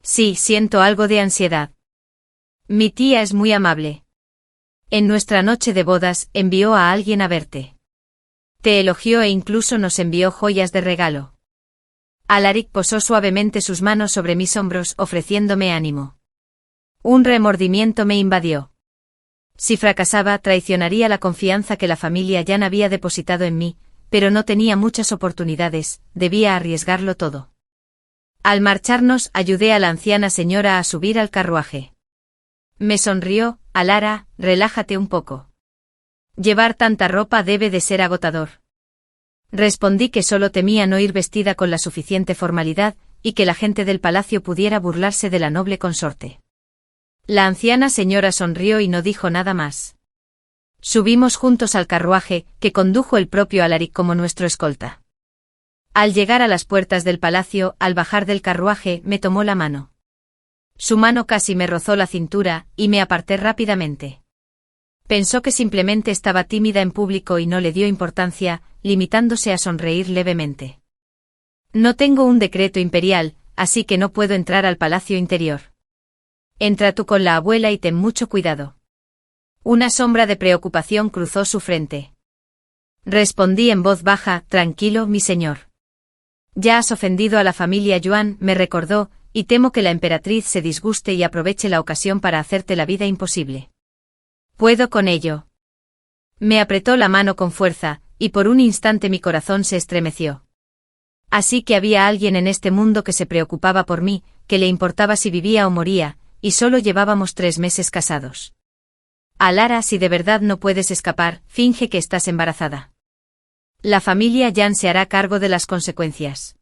Sí, siento algo de ansiedad. Mi tía es muy amable. En nuestra noche de bodas, envió a alguien a verte. Te elogió e incluso nos envió joyas de regalo. Alaric posó suavemente sus manos sobre mis hombros, ofreciéndome ánimo. Un remordimiento me invadió. Si fracasaba, traicionaría la confianza que la familia Yan había depositado en mí, pero no tenía muchas oportunidades, debía arriesgarlo todo. Al marcharnos, ayudé a la anciana señora a subir al carruaje. Me sonrió, Alara, relájate un poco. Llevar tanta ropa debe de ser agotador. Respondí que solo temía no ir vestida con la suficiente formalidad, y que la gente del palacio pudiera burlarse de la noble consorte. La anciana señora sonrió y no dijo nada más. Subimos juntos al carruaje, que condujo el propio Alaric como nuestro escolta. Al llegar a las puertas del palacio, al bajar del carruaje, me tomó la mano. Su mano casi me rozó la cintura, y me aparté rápidamente. Pensó que simplemente estaba tímida en público y no le dio importancia, limitándose a sonreír levemente. No tengo un decreto imperial, así que no puedo entrar al palacio interior. Entra tú con la abuela y ten mucho cuidado. Una sombra de preocupación cruzó su frente. Respondí en voz baja, tranquilo, mi señor. Ya has ofendido a la familia Yuan, me recordó, y temo que la emperatriz se disguste y aproveche la ocasión para hacerte la vida imposible. Puedo con ello. Me apretó la mano con fuerza, y por un instante mi corazón se estremeció. Así que había alguien en este mundo que se preocupaba por mí, que le importaba si vivía o moría, y solo llevábamos 3 meses casados. Alara, si de verdad no puedes escapar, finge que estás embarazada. La familia Yan se hará cargo de las consecuencias.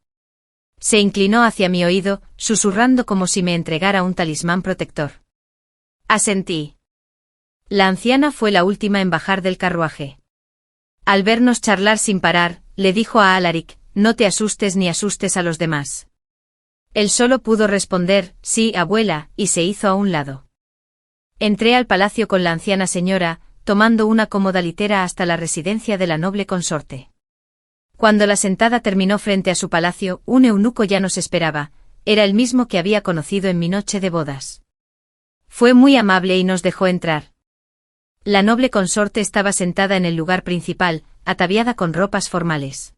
Se inclinó hacia mi oído, susurrando como si me entregara un talismán protector. Asentí. La anciana fue la última en bajar del carruaje. Al vernos charlar sin parar, le dijo a Alaric, no te asustes ni asustes a los demás. Él solo pudo responder, sí, abuela, y se hizo a un lado. Entré al palacio con la anciana señora, tomando una cómoda litera hasta la residencia de la noble consorte. Cuando la sentada terminó frente a su palacio, un eunuco ya nos esperaba, era el mismo que había conocido en mi noche de bodas. Fue muy amable y nos dejó entrar. La noble consorte estaba sentada en el lugar principal, ataviada con ropas formales.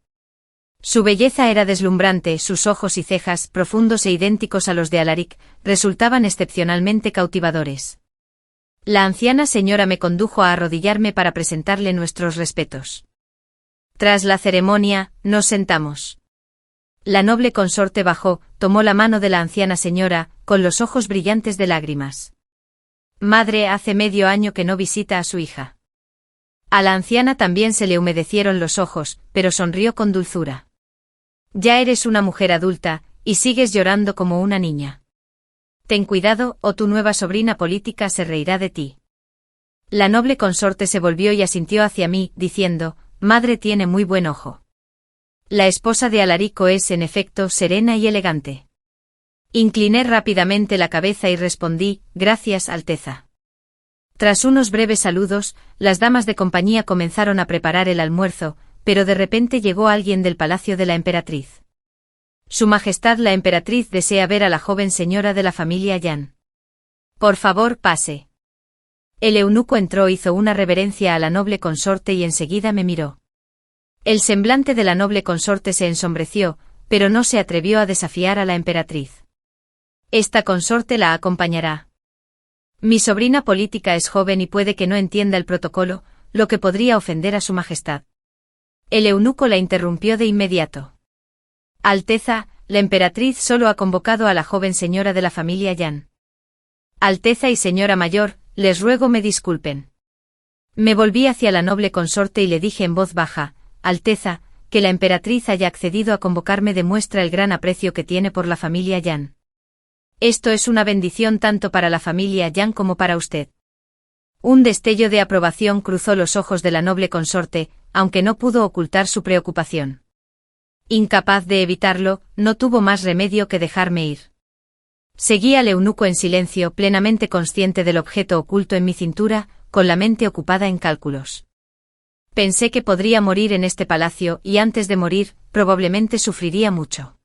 Su belleza era deslumbrante, sus ojos y cejas, profundos e idénticos a los de Alaric, resultaban excepcionalmente cautivadores. La anciana señora me condujo a arrodillarme para presentarle nuestros respetos. Tras la ceremonia, nos sentamos. La noble consorte bajó, tomó la mano de la anciana señora, con los ojos brillantes de lágrimas. Madre, hace medio año que no visita a su hija. A la anciana también se le humedecieron los ojos, pero sonrió con dulzura. Ya eres una mujer adulta, y sigues llorando como una niña. Ten cuidado, o tu nueva sobrina política se reirá de ti. La noble consorte se volvió y asintió hacia mí, diciendo, madre tiene muy buen ojo. La esposa de Alarico es, en efecto, serena y elegante. Incliné rápidamente la cabeza y respondí, gracias, Alteza. Tras unos breves saludos, las damas de compañía comenzaron a preparar el almuerzo, pero de repente llegó alguien del palacio de la emperatriz. Su Majestad la emperatriz desea ver a la joven señora de la familia Yan. Por favor, pase. El eunuco entró, hizo una reverencia a la noble consorte y enseguida me miró. El semblante de la noble consorte se ensombreció, pero no se atrevió a desafiar a la emperatriz. Esta consorte la acompañará. Mi sobrina política es joven y puede que no entienda el protocolo, lo que podría ofender a su Majestad. El eunuco la interrumpió de inmediato. Alteza, la emperatriz solo ha convocado a la joven señora de la familia Yan. Alteza y señora mayor, les ruego me disculpen. Me volví hacia la noble consorte y le dije en voz baja, Alteza, que la emperatriz haya accedido a convocarme demuestra el gran aprecio que tiene por la familia Yan. Esto es una bendición tanto para la familia Yan como para usted. Un destello de aprobación cruzó los ojos de la noble consorte, aunque no pudo ocultar su preocupación. Incapaz de evitarlo, no tuvo más remedio que dejarme ir. Seguí al eunuco en silencio, plenamente consciente del objeto oculto en mi cintura, con la mente ocupada en cálculos. Pensé que podría morir en este palacio y antes de morir, probablemente sufriría mucho.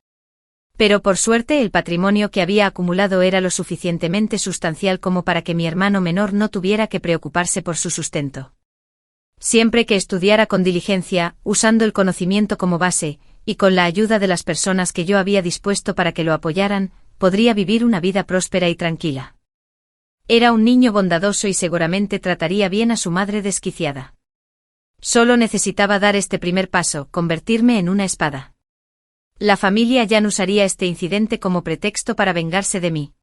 Pero por suerte el patrimonio que había acumulado era lo suficientemente sustancial como para que mi hermano menor no tuviera que preocuparse por su sustento. Siempre que estudiara con diligencia, usando el conocimiento como base, y con la ayuda de las personas que yo había dispuesto para que lo apoyaran, podría vivir una vida próspera y tranquila. Era un niño bondadoso y seguramente trataría bien a su madre desquiciada. Solo necesitaba dar este primer paso, convertirme en una espada. La familia Yan usaría este incidente como pretexto para vengarse de mí.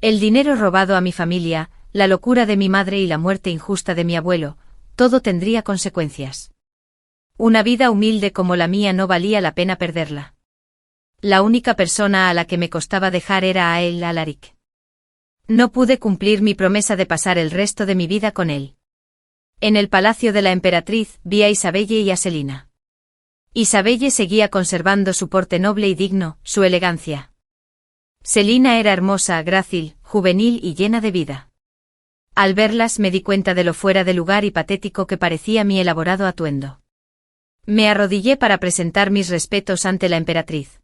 El dinero robado a mi familia, la locura de mi madre y la muerte injusta de mi abuelo, todo tendría consecuencias. Una vida humilde como la mía no valía la pena perderla. La única persona a la que me costaba dejar era a el Alaric. No pude cumplir mi promesa de pasar el resto de mi vida con él. En el palacio de la emperatriz vi a Isabelle y a Selina. Isabelle seguía conservando su porte noble y digno, su elegancia. Selina era hermosa, grácil, juvenil y llena de vida. Al verlas me di cuenta de lo fuera de lugar y patético que parecía mi elaborado atuendo. Me arrodillé para presentar mis respetos ante la emperatriz.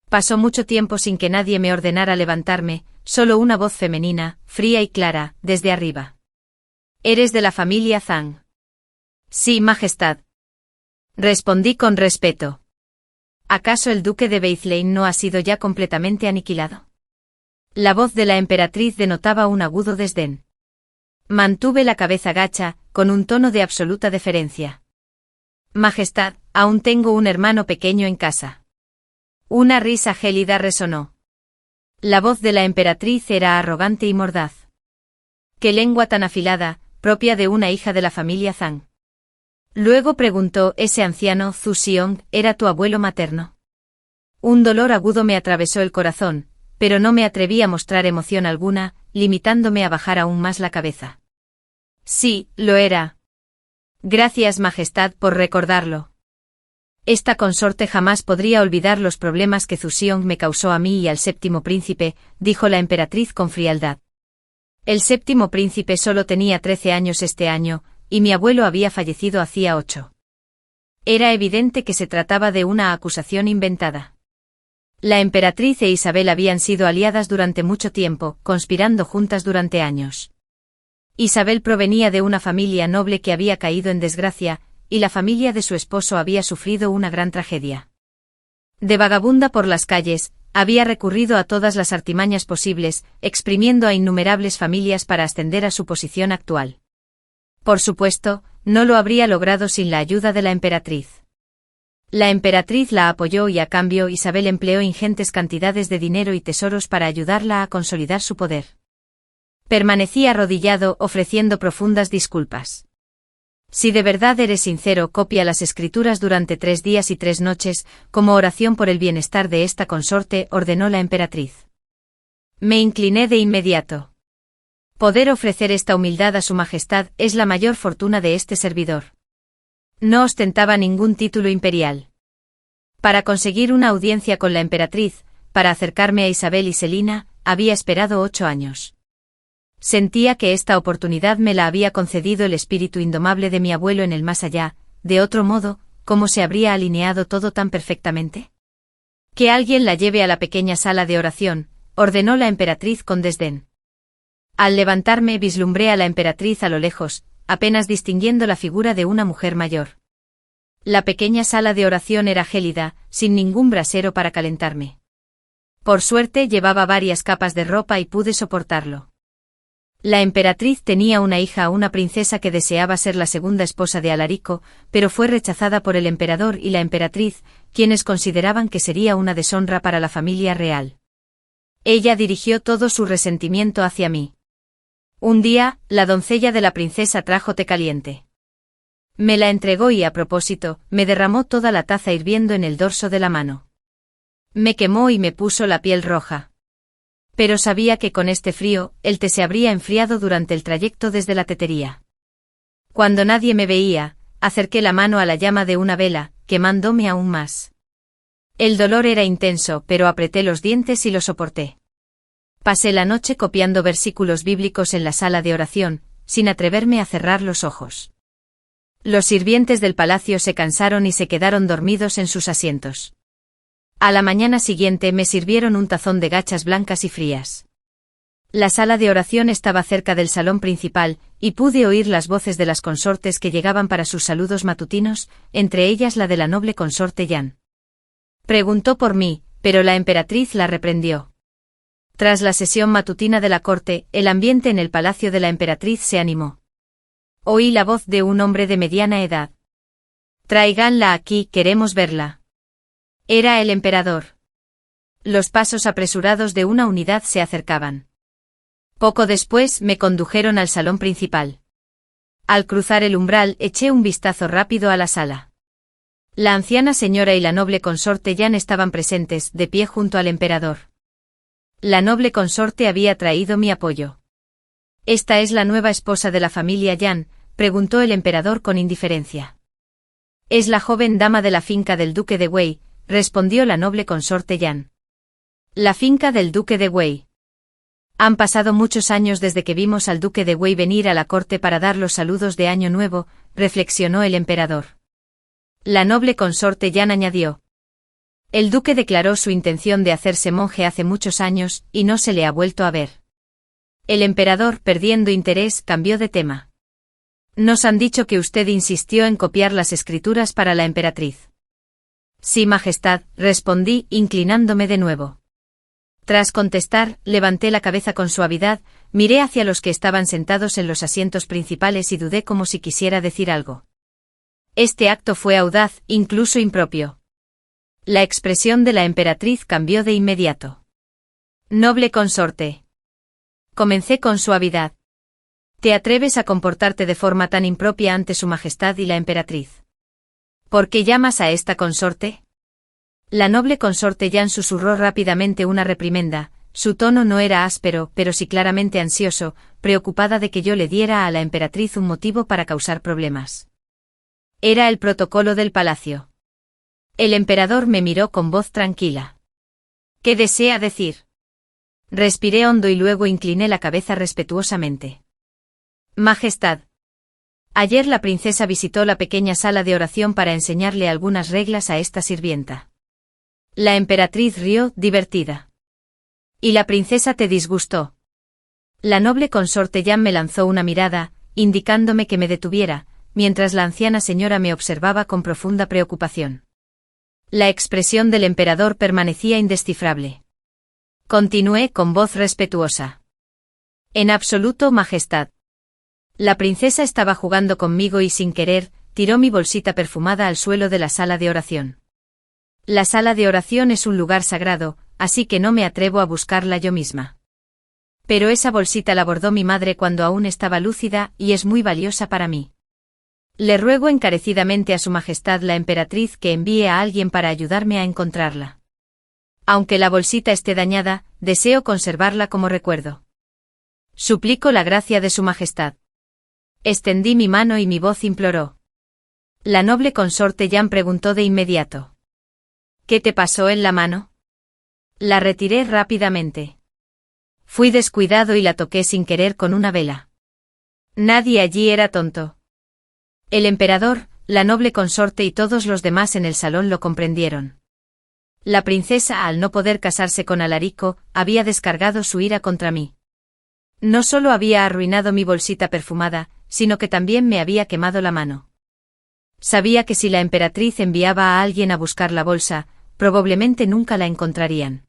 Pasó mucho tiempo sin que nadie me ordenara levantarme, solo una voz femenina, fría y clara, desde arriba. ¿Eres de la familia Zhang? Sí, Majestad. Respondí con respeto. ¿Acaso el duque de Beizlein no ha sido ya completamente aniquilado? La voz de la emperatriz denotaba un agudo desdén. Mantuve la cabeza gacha, con un tono de absoluta deferencia. Majestad, aún tengo un hermano pequeño en casa. Una risa gélida resonó. La voz de la emperatriz era arrogante y mordaz. ¡Qué lengua tan afilada, propia de una hija de la familia Zhang! Luego preguntó, ¿ese anciano Zhu Xiong era tu abuelo materno? Un dolor agudo me atravesó el corazón, pero no me atreví a mostrar emoción alguna, limitándome a bajar aún más la cabeza. Sí, lo era. Gracias, Majestad, por recordarlo. Esta consorte jamás podría olvidar los problemas que Zhu Xiong me causó a mí y al séptimo príncipe, dijo la emperatriz con frialdad. El séptimo príncipe solo tenía 13 años este año, y mi abuelo había fallecido hacía 8. Era evidente que se trataba de una acusación inventada. La emperatriz e Isabel habían sido aliadas durante mucho tiempo, conspirando juntas durante años. Isabel provenía de una familia noble que había caído en desgracia, y la familia de su esposo había sufrido una gran tragedia. De vagabunda por las calles, había recurrido a todas las artimañas posibles, exprimiendo a innumerables familias para ascender a su posición actual. Por supuesto, no lo habría logrado sin la ayuda de la emperatriz. La emperatriz la apoyó y a cambio Isabel empleó ingentes cantidades de dinero y tesoros para ayudarla a consolidar su poder. Permanecí arrodillado ofreciendo profundas disculpas. Si de verdad eres sincero, copia las escrituras durante 3 días y 3 noches, como oración por el bienestar de esta consorte, ordenó la emperatriz. Me incliné de inmediato. Poder ofrecer esta humildad a su majestad es la mayor fortuna de este servidor. No ostentaba ningún título imperial. Para conseguir una audiencia con la emperatriz, para acercarme a Isabel y Selina, había esperado 8 años. Sentía que esta oportunidad me la había concedido el espíritu indomable de mi abuelo en el más allá. De otro modo, ¿cómo se habría alineado todo tan perfectamente? Que alguien la lleve a la pequeña sala de oración, ordenó la emperatriz con desdén. Al levantarme vislumbré a la emperatriz a lo lejos, apenas distinguiendo la figura de una mujer mayor. La pequeña sala de oración era gélida, sin ningún brasero para calentarme. Por suerte llevaba varias capas de ropa y pude soportarlo. La emperatriz tenía una hija, una princesa que deseaba ser la segunda esposa de Alarico, pero fue rechazada por el emperador y la emperatriz, quienes consideraban que sería una deshonra para la familia real. Ella dirigió todo su resentimiento hacia mí. Un día, la doncella de la princesa trajo té caliente. Me la entregó y, a propósito, me derramó toda la taza hirviendo en el dorso de la mano. Me quemó y me puso la piel roja. Pero sabía que con este frío, el té se habría enfriado durante el trayecto desde la tetería. Cuando nadie me veía, acerqué la mano a la llama de una vela, quemándome aún más. El dolor era intenso, pero apreté los dientes y lo soporté. Pasé la noche copiando versículos bíblicos en la sala de oración, sin atreverme a cerrar los ojos. Los sirvientes del palacio se cansaron y se quedaron dormidos en sus asientos. A la mañana siguiente me sirvieron un tazón de gachas blancas y frías. La sala de oración estaba cerca del salón principal, y pude oír las voces de las consortes que llegaban para sus saludos matutinos, entre ellas la de la noble consorte Yan. Preguntó por mí, pero la emperatriz la reprendió. Tras la sesión matutina de la corte, el ambiente en el palacio de la emperatriz se animó. Oí la voz de un hombre de mediana edad. «Tráiganla aquí, queremos verla». Era el emperador. Los pasos apresurados de una unidad se acercaban. Poco después me condujeron al salón principal. Al cruzar el umbral eché un vistazo rápido a la sala. La anciana señora y la noble consorte Yan estaban presentes, de pie junto al emperador. La noble consorte había traído mi apoyo. «¿Esta es la nueva esposa de la familia Yan?», preguntó el emperador con indiferencia. «Es la joven dama de la finca del duque de Wei», respondió la noble consorte Yan. «La finca del duque de Wei». Han pasado muchos años desde que vimos al duque de Wei venir a la corte para dar los saludos de Año Nuevo, reflexionó el emperador. La noble consorte Yan añadió. El duque declaró su intención de hacerse monje hace muchos años, y no se le ha vuelto a ver. El emperador, perdiendo interés, cambió de tema. Nos han dicho que usted insistió en copiar las escrituras para la emperatriz. Sí, majestad, respondí, inclinándome de nuevo. Tras contestar, levanté la cabeza con suavidad, miré hacia los que estaban sentados en los asientos principales y dudé como si quisiera decir algo. Este acto fue audaz, incluso impropio. La expresión de la emperatriz cambió de inmediato. Noble consorte. Comencé con suavidad. ¿Te atreves a comportarte de forma tan impropia ante su majestad y la emperatriz? ¿Por qué llamas a esta consorte? La noble consorte Yan susurró rápidamente una reprimenda. Su tono no era áspero, pero sí claramente ansioso, preocupada de que yo le diera a la emperatriz un motivo para causar problemas. Era el protocolo del palacio. El emperador me miró con voz tranquila. ¿Qué desea decir? Respiré hondo y luego incliné la cabeza respetuosamente. Majestad. Ayer la princesa visitó la pequeña sala de oración para enseñarle algunas reglas a esta sirvienta. La emperatriz rió, divertida. ¿Y la princesa te disgustó? La noble consorte Yan me lanzó una mirada, indicándome que me detuviera, mientras la anciana señora me observaba con profunda preocupación. La expresión del emperador permanecía indescifrable. Continué con voz respetuosa. En absoluto, majestad. La princesa estaba jugando conmigo y sin querer, tiró mi bolsita perfumada al suelo de la sala de oración. La sala de oración es un lugar sagrado, así que no me atrevo a buscarla yo misma. Pero esa bolsita la bordó mi madre cuando aún estaba lúcida y es muy valiosa para mí. Le ruego encarecidamente a su majestad la emperatriz que envíe a alguien para ayudarme a encontrarla. Aunque la bolsita esté dañada, deseo conservarla como recuerdo. Suplico la gracia de su majestad. Extendí mi mano y mi voz imploró. La noble consorte Yan preguntó de inmediato. ¿Qué te pasó en la mano? La retiré rápidamente. Fui descuidado y la toqué sin querer con una vela. Nadie allí era tonto. El emperador, la noble consorte y todos los demás en el salón lo comprendieron. La princesa, al no poder casarse con Alarico, había descargado su ira contra mí. No solo había arruinado mi bolsita perfumada, sino que también me había quemado la mano. Sabía que si la emperatriz enviaba a alguien a buscar la bolsa, probablemente nunca la encontrarían.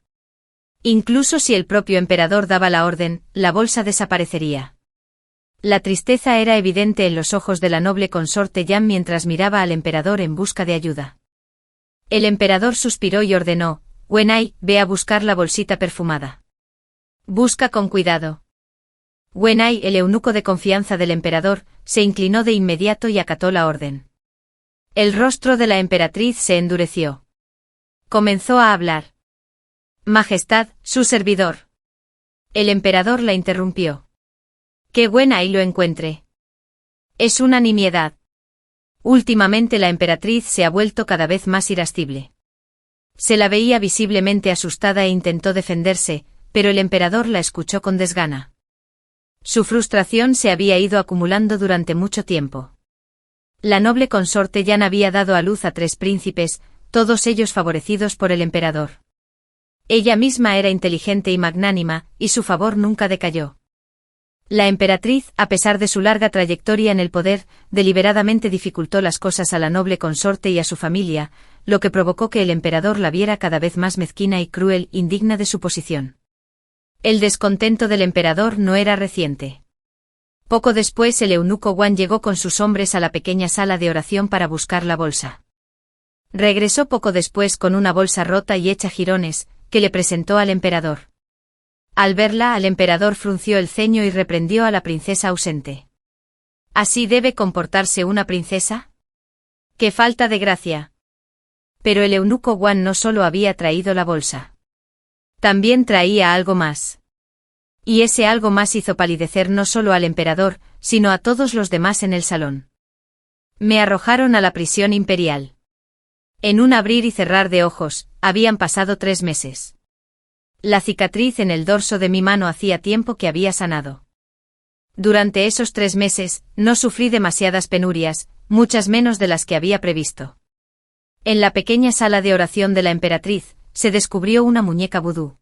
Incluso si el propio emperador daba la orden, la bolsa desaparecería. La tristeza era evidente en los ojos de la noble consorte Yan mientras miraba al emperador en busca de ayuda. El emperador suspiró y ordenó: Wenai, ve a buscar la bolsita perfumada. Busca con cuidado. Wenai, el eunuco de confianza del emperador, se inclinó de inmediato y acató la orden. El rostro de la emperatriz se endureció. Comenzó a hablar. Majestad, su servidor. El emperador la interrumpió. Que Wenai lo encuentre. Es una nimiedad. Últimamente la emperatriz se ha vuelto cada vez más irascible. Se la veía visiblemente asustada e intentó defenderse, pero el emperador la escuchó con desgana. Su frustración se había ido acumulando durante mucho tiempo. La noble consorte Yan había dado a luz a 3 príncipes, todos ellos favorecidos por el emperador. Ella misma era inteligente y magnánima, y su favor nunca decayó. La emperatriz, a pesar de su larga trayectoria en el poder, deliberadamente dificultó las cosas a la noble consorte y a su familia, lo que provocó que el emperador la viera cada vez más mezquina y cruel, indigna de su posición. El descontento del emperador no era reciente. Poco después el eunuco Wan llegó con sus hombres a la pequeña sala de oración para buscar la bolsa. Regresó poco después con una bolsa rota y hecha jirones, que le presentó al emperador. Al verla, el emperador frunció el ceño y reprendió a la princesa ausente. ¿Así debe comportarse una princesa? ¡Qué falta de gracia! Pero el eunuco Wan no solo había traído la bolsa. También traía algo más. Y ese algo más hizo palidecer no solo al emperador, sino a todos los demás en el salón. Me arrojaron a la prisión imperial. En un abrir y cerrar de ojos, habían pasado 3 meses. La cicatriz en el dorso de mi mano hacía tiempo que había sanado. Durante esos 3 meses, no sufrí demasiadas penurias, muchas menos de las que había previsto. En la pequeña sala de oración de la emperatriz, se descubrió una muñeca vudú.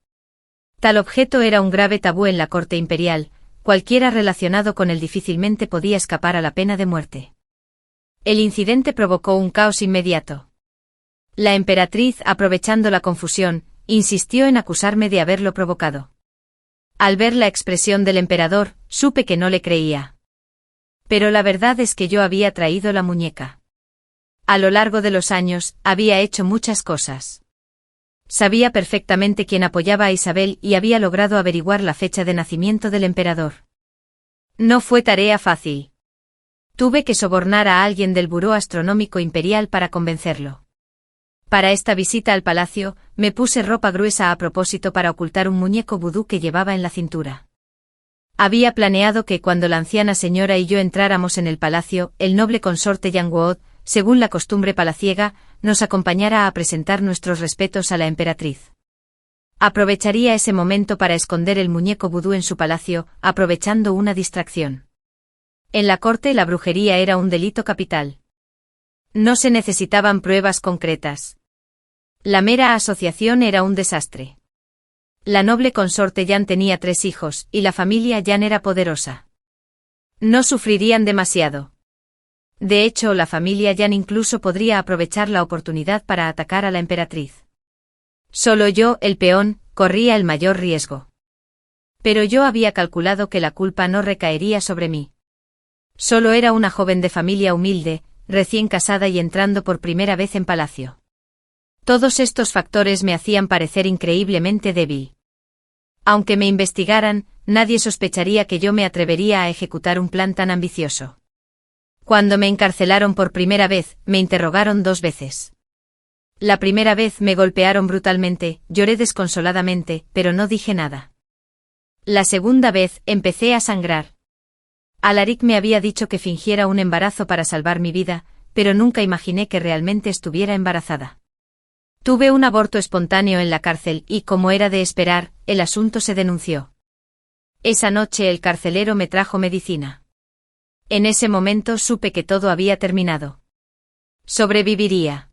Tal objeto era un grave tabú en la corte imperial, cualquiera relacionado con él difícilmente podía escapar a la pena de muerte. El incidente provocó un caos inmediato. La emperatriz, aprovechando la confusión, insistió en acusarme de haberlo provocado. Al ver la expresión del emperador, supe que no le creía. Pero la verdad es que yo había traído la muñeca. A lo largo de los años, había hecho muchas cosas. Sabía perfectamente quién apoyaba a Isabel y había logrado averiguar la fecha de nacimiento del emperador. No fue tarea fácil. Tuve que sobornar a alguien del Buró Astronómico Imperial para convencerlo. Para esta visita al palacio, me puse ropa gruesa a propósito para ocultar un muñeco vudú que llevaba en la cintura. Había planeado que cuando la anciana señora y yo entráramos en el palacio, el noble consorte Yang Guo, según la costumbre palaciega, nos acompañara a presentar nuestros respetos a la emperatriz. Aprovecharía ese momento para esconder el muñeco vudú en su palacio, aprovechando una distracción. En la corte la brujería era un delito capital. No se necesitaban pruebas concretas. La mera asociación era un desastre. La noble consorte Yan tenía 3 hijos, y la familia Yan era poderosa. No sufrirían demasiado. De hecho, la familia Yan incluso podría aprovechar la oportunidad para atacar a la emperatriz. Solo yo, el peón, corría el mayor riesgo. Pero yo había calculado que la culpa no recaería sobre mí. Solo era una joven de familia humilde, recién casada y entrando por primera vez en palacio. Todos estos factores me hacían parecer increíblemente débil. Aunque me investigaran, nadie sospecharía que yo me atrevería a ejecutar un plan tan ambicioso. Cuando me encarcelaron por primera vez, me interrogaron 2 veces. La primera vez me golpearon brutalmente, lloré desconsoladamente, pero no dije nada. La segunda vez, empecé a sangrar. Alaric me había dicho que fingiera un embarazo para salvar mi vida, pero nunca imaginé que realmente estuviera embarazada. Tuve un aborto espontáneo en la cárcel y, como era de esperar, el asunto se denunció. Esa noche el carcelero me trajo medicina. En ese momento supe que todo había terminado. Sobreviviría.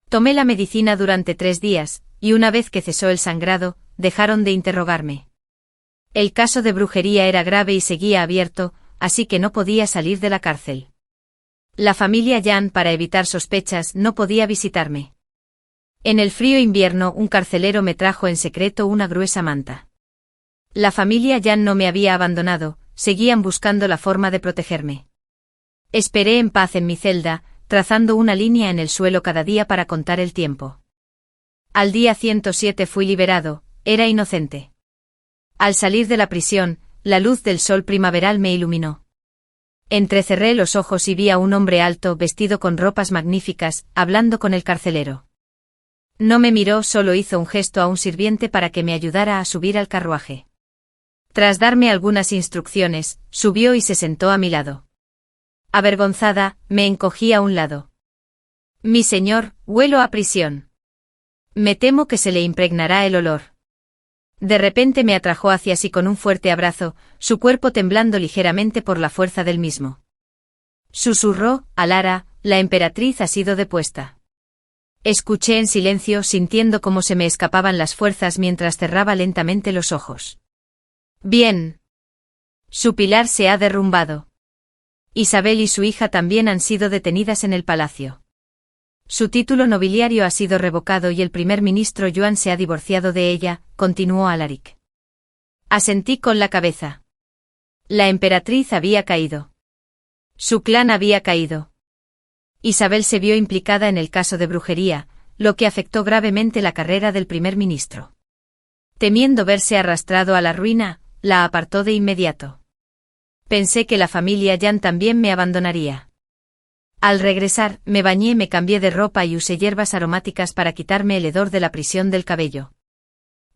Tomé la medicina durante 3 días, y una vez que cesó el sangrado, dejaron de interrogarme. El caso de brujería era grave y seguía abierto, así que no podía salir de la cárcel. La familia Jan, para evitar sospechas, no podía visitarme. En el frío invierno un carcelero me trajo en secreto una gruesa manta. La familia Jan no me había abandonado, seguían buscando la forma de protegerme. Esperé en paz en mi celda, trazando una línea en el suelo cada día para contar el tiempo. Al día 107 fui liberado, era inocente. Al salir de la prisión, la luz del sol primaveral me iluminó. Entrecerré los ojos y vi a un hombre alto vestido con ropas magníficas, hablando con el carcelero. No me miró, solo hizo un gesto a un sirviente para que me ayudara a subir al carruaje. Tras darme algunas instrucciones, subió y se sentó a mi lado. Avergonzada, me encogí a un lado. Mi señor, huelo a prisión. Me temo que se le impregnará el olor. De repente me atrajo hacia sí con un fuerte abrazo, su cuerpo temblando ligeramente por la fuerza del mismo. Susurró: Alara, la emperatriz ha sido depuesta. Escuché en silencio, sintiendo cómo se me escapaban las fuerzas mientras cerraba lentamente los ojos. Bien. Su pilar se ha derrumbado. Isabel y su hija también han sido detenidas en el palacio. Su título nobiliario ha sido revocado y el primer ministro Joan se ha divorciado de ella, continuó Alaric. Asentí con la cabeza. La emperatriz había caído. Su clan había caído. Isabel se vio implicada en el caso de brujería, lo que afectó gravemente la carrera del primer ministro. Temiendo verse arrastrado a la ruina, la apartó de inmediato. Pensé que la familia Jan también me abandonaría. Al regresar, me bañé, me cambié de ropa y usé hierbas aromáticas para quitarme el hedor de la prisión del cabello.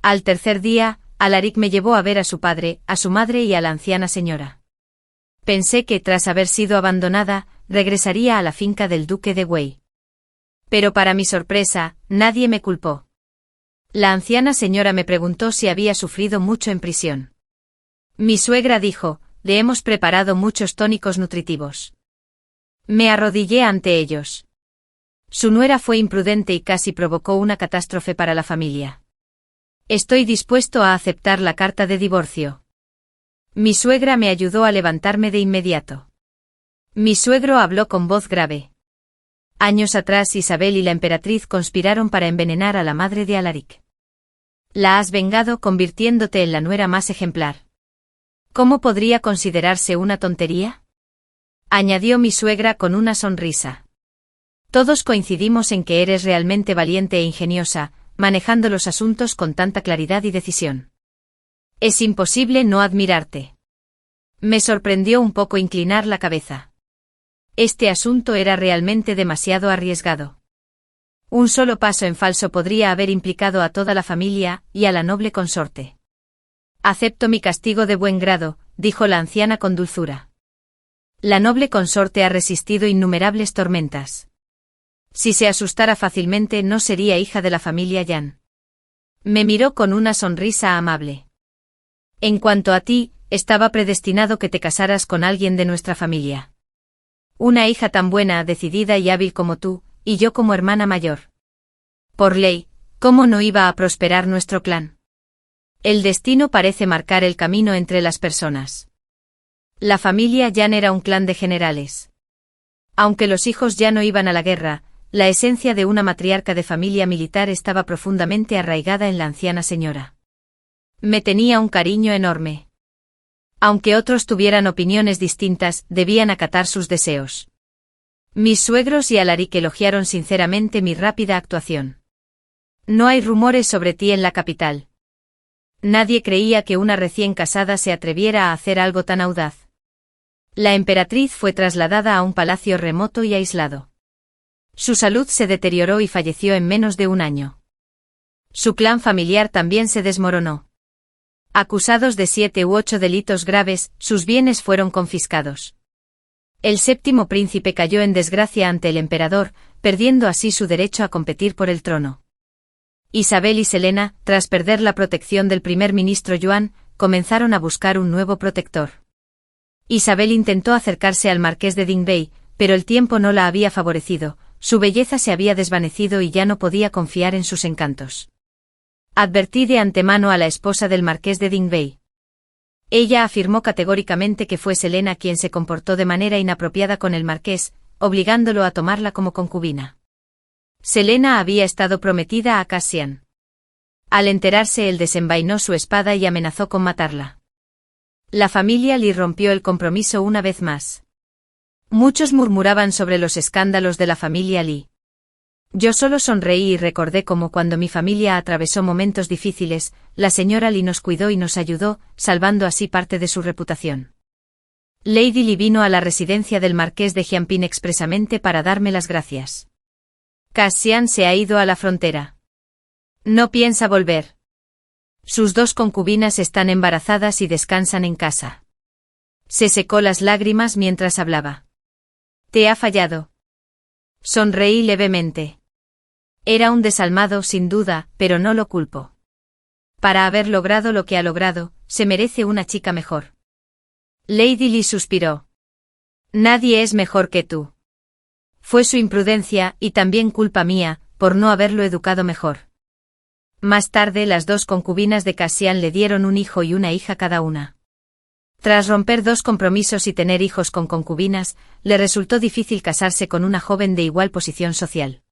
Al tercer día, Alaric me llevó a ver a su padre, a su madre y a la anciana señora. Pensé que, tras haber sido abandonada, regresaría a la finca del duque de Wey. Pero para mi sorpresa, nadie me culpó. La anciana señora me preguntó si había sufrido mucho en prisión. Mi suegra dijo: le hemos preparado muchos tónicos nutritivos. Me arrodillé ante ellos. Su nuera fue imprudente y casi provocó una catástrofe para la familia. Estoy dispuesto a aceptar la carta de divorcio. Mi suegra me ayudó a levantarme de inmediato. Mi suegro habló con voz grave. Años atrás Isabel y la emperatriz conspiraron para envenenar a la madre de Alaric. La has vengado convirtiéndote en la nuera más ejemplar. ¿Cómo podría considerarse una tontería?, añadió mi suegra con una sonrisa. Todos coincidimos en que eres realmente valiente e ingeniosa, manejando los asuntos con tanta claridad y decisión. Es imposible no admirarte. Me sorprendió un poco inclinar la cabeza. Este asunto era realmente demasiado arriesgado. Un solo paso en falso podría haber implicado a toda la familia y a la noble consorte. Acepto mi castigo de buen grado, dijo la anciana con dulzura. La noble consorte ha resistido innumerables tormentas. Si se asustara fácilmente no sería hija de la familia Jan. Me miró con una sonrisa amable. En cuanto a ti, estaba predestinado que te casaras con alguien de nuestra familia. Una hija tan buena, decidida y hábil como tú, y yo como hermana mayor. Por ley, ¿cómo no iba a prosperar nuestro clan? El destino parece marcar el camino entre las personas. La familia Jan era un clan de generales. Aunque los hijos ya no iban a la guerra, la esencia de una matriarca de familia militar estaba profundamente arraigada en la anciana señora. Me tenía un cariño enorme. Aunque otros tuvieran opiniones distintas, debían acatar sus deseos. Mis suegros y Alaric elogiaron sinceramente mi rápida actuación. No hay rumores sobre ti en la capital. Nadie creía que una recién casada se atreviera a hacer algo tan audaz. La emperatriz fue trasladada a un palacio remoto y aislado. Su salud se deterioró y falleció en menos de un año. Su clan familiar también se desmoronó. Acusados de 7 u 8 delitos graves, sus bienes fueron confiscados. El 7º príncipe cayó en desgracia ante el emperador, perdiendo así su derecho a competir por el trono. Isabel y Selena, tras perder la protección del primer ministro Yuan, comenzaron a buscar un nuevo protector. Isabel intentó acercarse al marqués de Dingbei, pero el tiempo no la había favorecido, su belleza se había desvanecido y ya no podía confiar en sus encantos. Advertí de antemano a la esposa del marqués de Dingbei. Ella afirmó categóricamente que fue Selena quien se comportó de manera inapropiada con el marqués, obligándolo a tomarla como concubina. Selena había estado prometida a Cassian. Al enterarse él desenvainó su espada y amenazó con matarla. La familia Li rompió el compromiso una vez más. Muchos murmuraban sobre los escándalos de la familia Li. Yo solo sonreí y recordé cómo cuando mi familia atravesó momentos difíciles, la señora Li nos cuidó y nos ayudó, salvando así parte de su reputación. Lady Li vino a la residencia del marqués de Jianping expresamente para darme las gracias. Cassian se ha ido a la frontera. No piensa volver. Sus 2 concubinas están embarazadas y descansan en casa. Se secó las lágrimas mientras hablaba. ¿Te ha fallado? Sonreí levemente. Era un desalmado sin duda, pero no lo culpo. Para haber logrado lo que ha logrado, se merece una chica mejor. Lady Li suspiró. Nadie es mejor que tú. Fue su imprudencia, y también culpa mía, por no haberlo educado mejor. Más tarde las 2 concubinas de Cassian le dieron un hijo y una hija cada una. Tras romper 2 compromisos y tener hijos con concubinas, le resultó difícil casarse con una joven de igual posición social.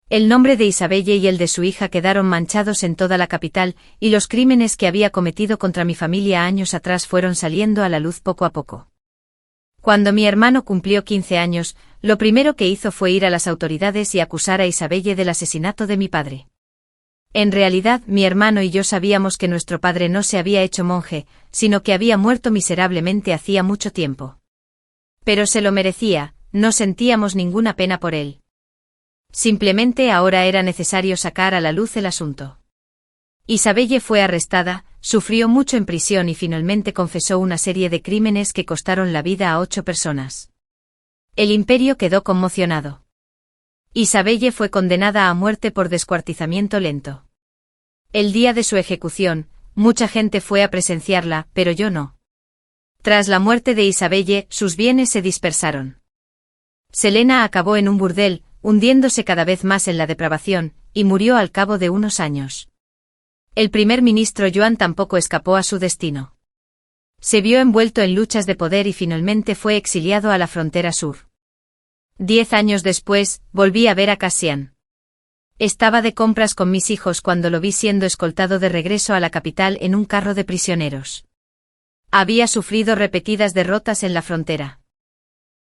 El nombre de Isabelle y el de su hija quedaron manchados en toda la capital, y los crímenes que había cometido contra mi familia años atrás fueron saliendo a la luz poco a poco. Cuando mi hermano cumplió 15 años, lo primero que hizo fue ir a las autoridades y acusar a Isabelle del asesinato de mi padre. En realidad, mi hermano y yo sabíamos que nuestro padre no se había hecho monje, sino que había muerto miserablemente hacía mucho tiempo. Pero se lo merecía, no sentíamos ninguna pena por él. Simplemente ahora era necesario sacar a la luz el asunto. Isabelle fue arrestada, sufrió mucho en prisión y finalmente confesó una serie de crímenes que costaron la vida a 8 personas. El imperio quedó conmocionado. Isabelle fue condenada a muerte por descuartizamiento lento. El día de su ejecución, mucha gente fue a presenciarla, pero yo no. Tras la muerte de Isabelle, sus bienes se dispersaron. Selena acabó en un burdel, hundiéndose cada vez más en la depravación, y murió al cabo de unos años. El primer ministro Yuan tampoco escapó a su destino. Se vio envuelto en luchas de poder y finalmente fue exiliado a la frontera sur. 10 años después, volví a ver a Cassian. Estaba de compras con mis hijos cuando lo vi siendo escoltado de regreso a la capital en un carro de prisioneros. Había sufrido repetidas derrotas en la frontera.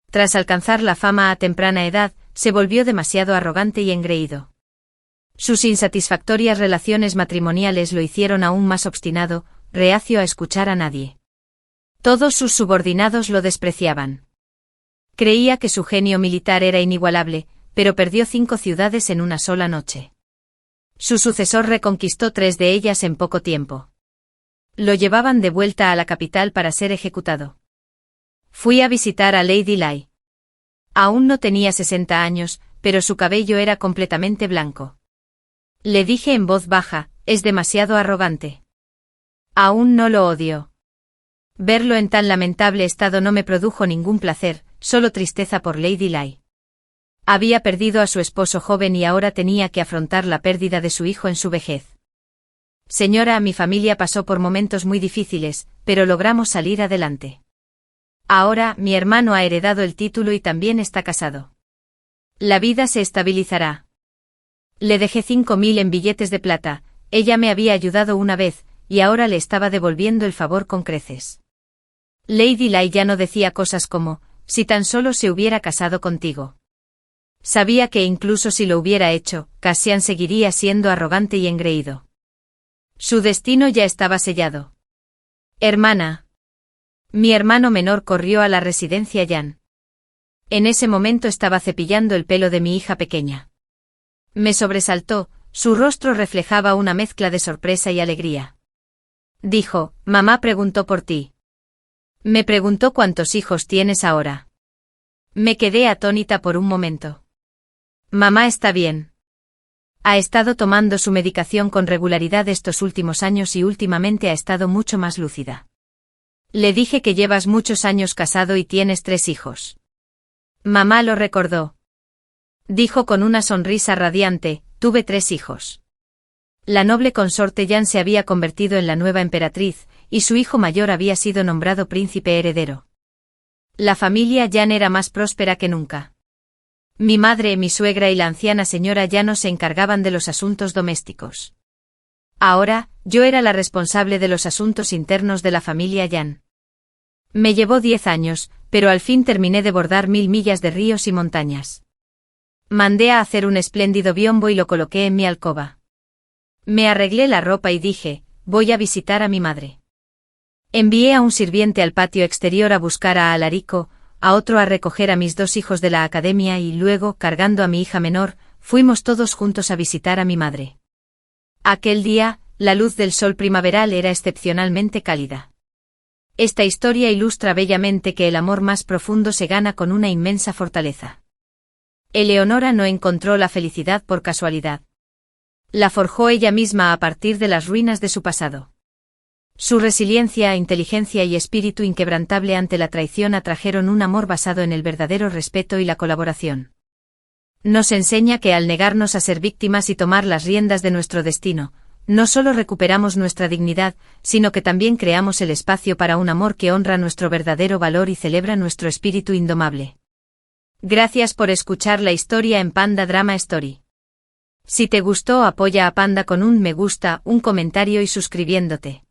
Tras alcanzar la fama a temprana edad, se volvió demasiado arrogante y engreído. Sus insatisfactorias relaciones matrimoniales lo hicieron aún más obstinado, reacio a escuchar a nadie. Todos sus subordinados lo despreciaban. Creía que su genio militar era inigualable, pero perdió 5 ciudades en una sola noche. Su sucesor reconquistó 3 de ellas en poco tiempo. Lo llevaban de vuelta a la capital para ser ejecutado. Fui a visitar a Lady Lai. Aún no tenía 60 años, pero su cabello era completamente blanco. Le dije en voz baja, es demasiado arrogante. Aún no lo odio. Verlo en tan lamentable estado no me produjo ningún placer, solo tristeza por Lady Lai. Había perdido a su esposo joven y ahora tenía que afrontar la pérdida de su hijo en su vejez. Señora, mi familia pasó por momentos muy difíciles, pero logramos salir adelante. Ahora, mi hermano ha heredado el título y también está casado. La vida se estabilizará. Le dejé 5.000 en billetes de plata, ella me había ayudado una vez, y ahora le estaba devolviendo el favor con creces. Lady Lai ya no decía cosas como, si tan solo se hubiera casado contigo. Sabía que incluso si lo hubiera hecho, Cassian seguiría siendo arrogante y engreído. Su destino ya estaba sellado. Hermana. Mi hermano menor corrió a la residencia Yan. En ese momento estaba cepillando el pelo de mi hija pequeña. Me sobresaltó, su rostro reflejaba una mezcla de sorpresa y alegría. Dijo, mamá preguntó por ti. Me preguntó cuántos hijos tienes ahora. Me quedé atónita por un momento. Mamá está bien. Ha estado tomando su medicación con regularidad estos últimos años y últimamente ha estado mucho más lúcida. Le dije que llevas muchos años casado y tienes 3 hijos. Mamá lo recordó. Dijo con una sonrisa radiante, tuve 3 hijos. La noble consorte Yan se había convertido en la nueva emperatriz, y su hijo mayor había sido nombrado príncipe heredero. La familia Yan era más próspera que nunca. Mi madre, mi suegra y la anciana señora Llano se encargaban de los asuntos domésticos. Ahora, yo era la responsable de los asuntos internos de la familia Yan. Me llevó 10 años, pero al fin terminé de bordar 1000 millas de ríos y montañas. Mandé a hacer un espléndido biombo y lo coloqué en mi alcoba. Me arreglé la ropa y dije, voy a visitar a mi madre. Envié a un sirviente al patio exterior a buscar a Alarico, a otro a recoger a mis 2 hijos de la academia y luego, cargando a mi hija menor, fuimos todos juntos a visitar a mi madre. Aquel día, la luz del sol primaveral era excepcionalmente cálida. Esta historia ilustra bellamente que el amor más profundo se gana con una inmensa fortaleza. Eleonora no encontró la felicidad por casualidad. La forjó ella misma a partir de las ruinas de su pasado. Su resiliencia, inteligencia y espíritu inquebrantable ante la traición atrajeron un amor basado en el verdadero respeto y la colaboración. Nos enseña que al negarnos a ser víctimas y tomar las riendas de nuestro destino, no solo recuperamos nuestra dignidad, sino que también creamos el espacio para un amor que honra nuestro verdadero valor y celebra nuestro espíritu indomable. Gracias por escuchar la historia en Panda Drama Story. Si te gustó, apoya a Panda con un me gusta, un comentario y suscribiéndote.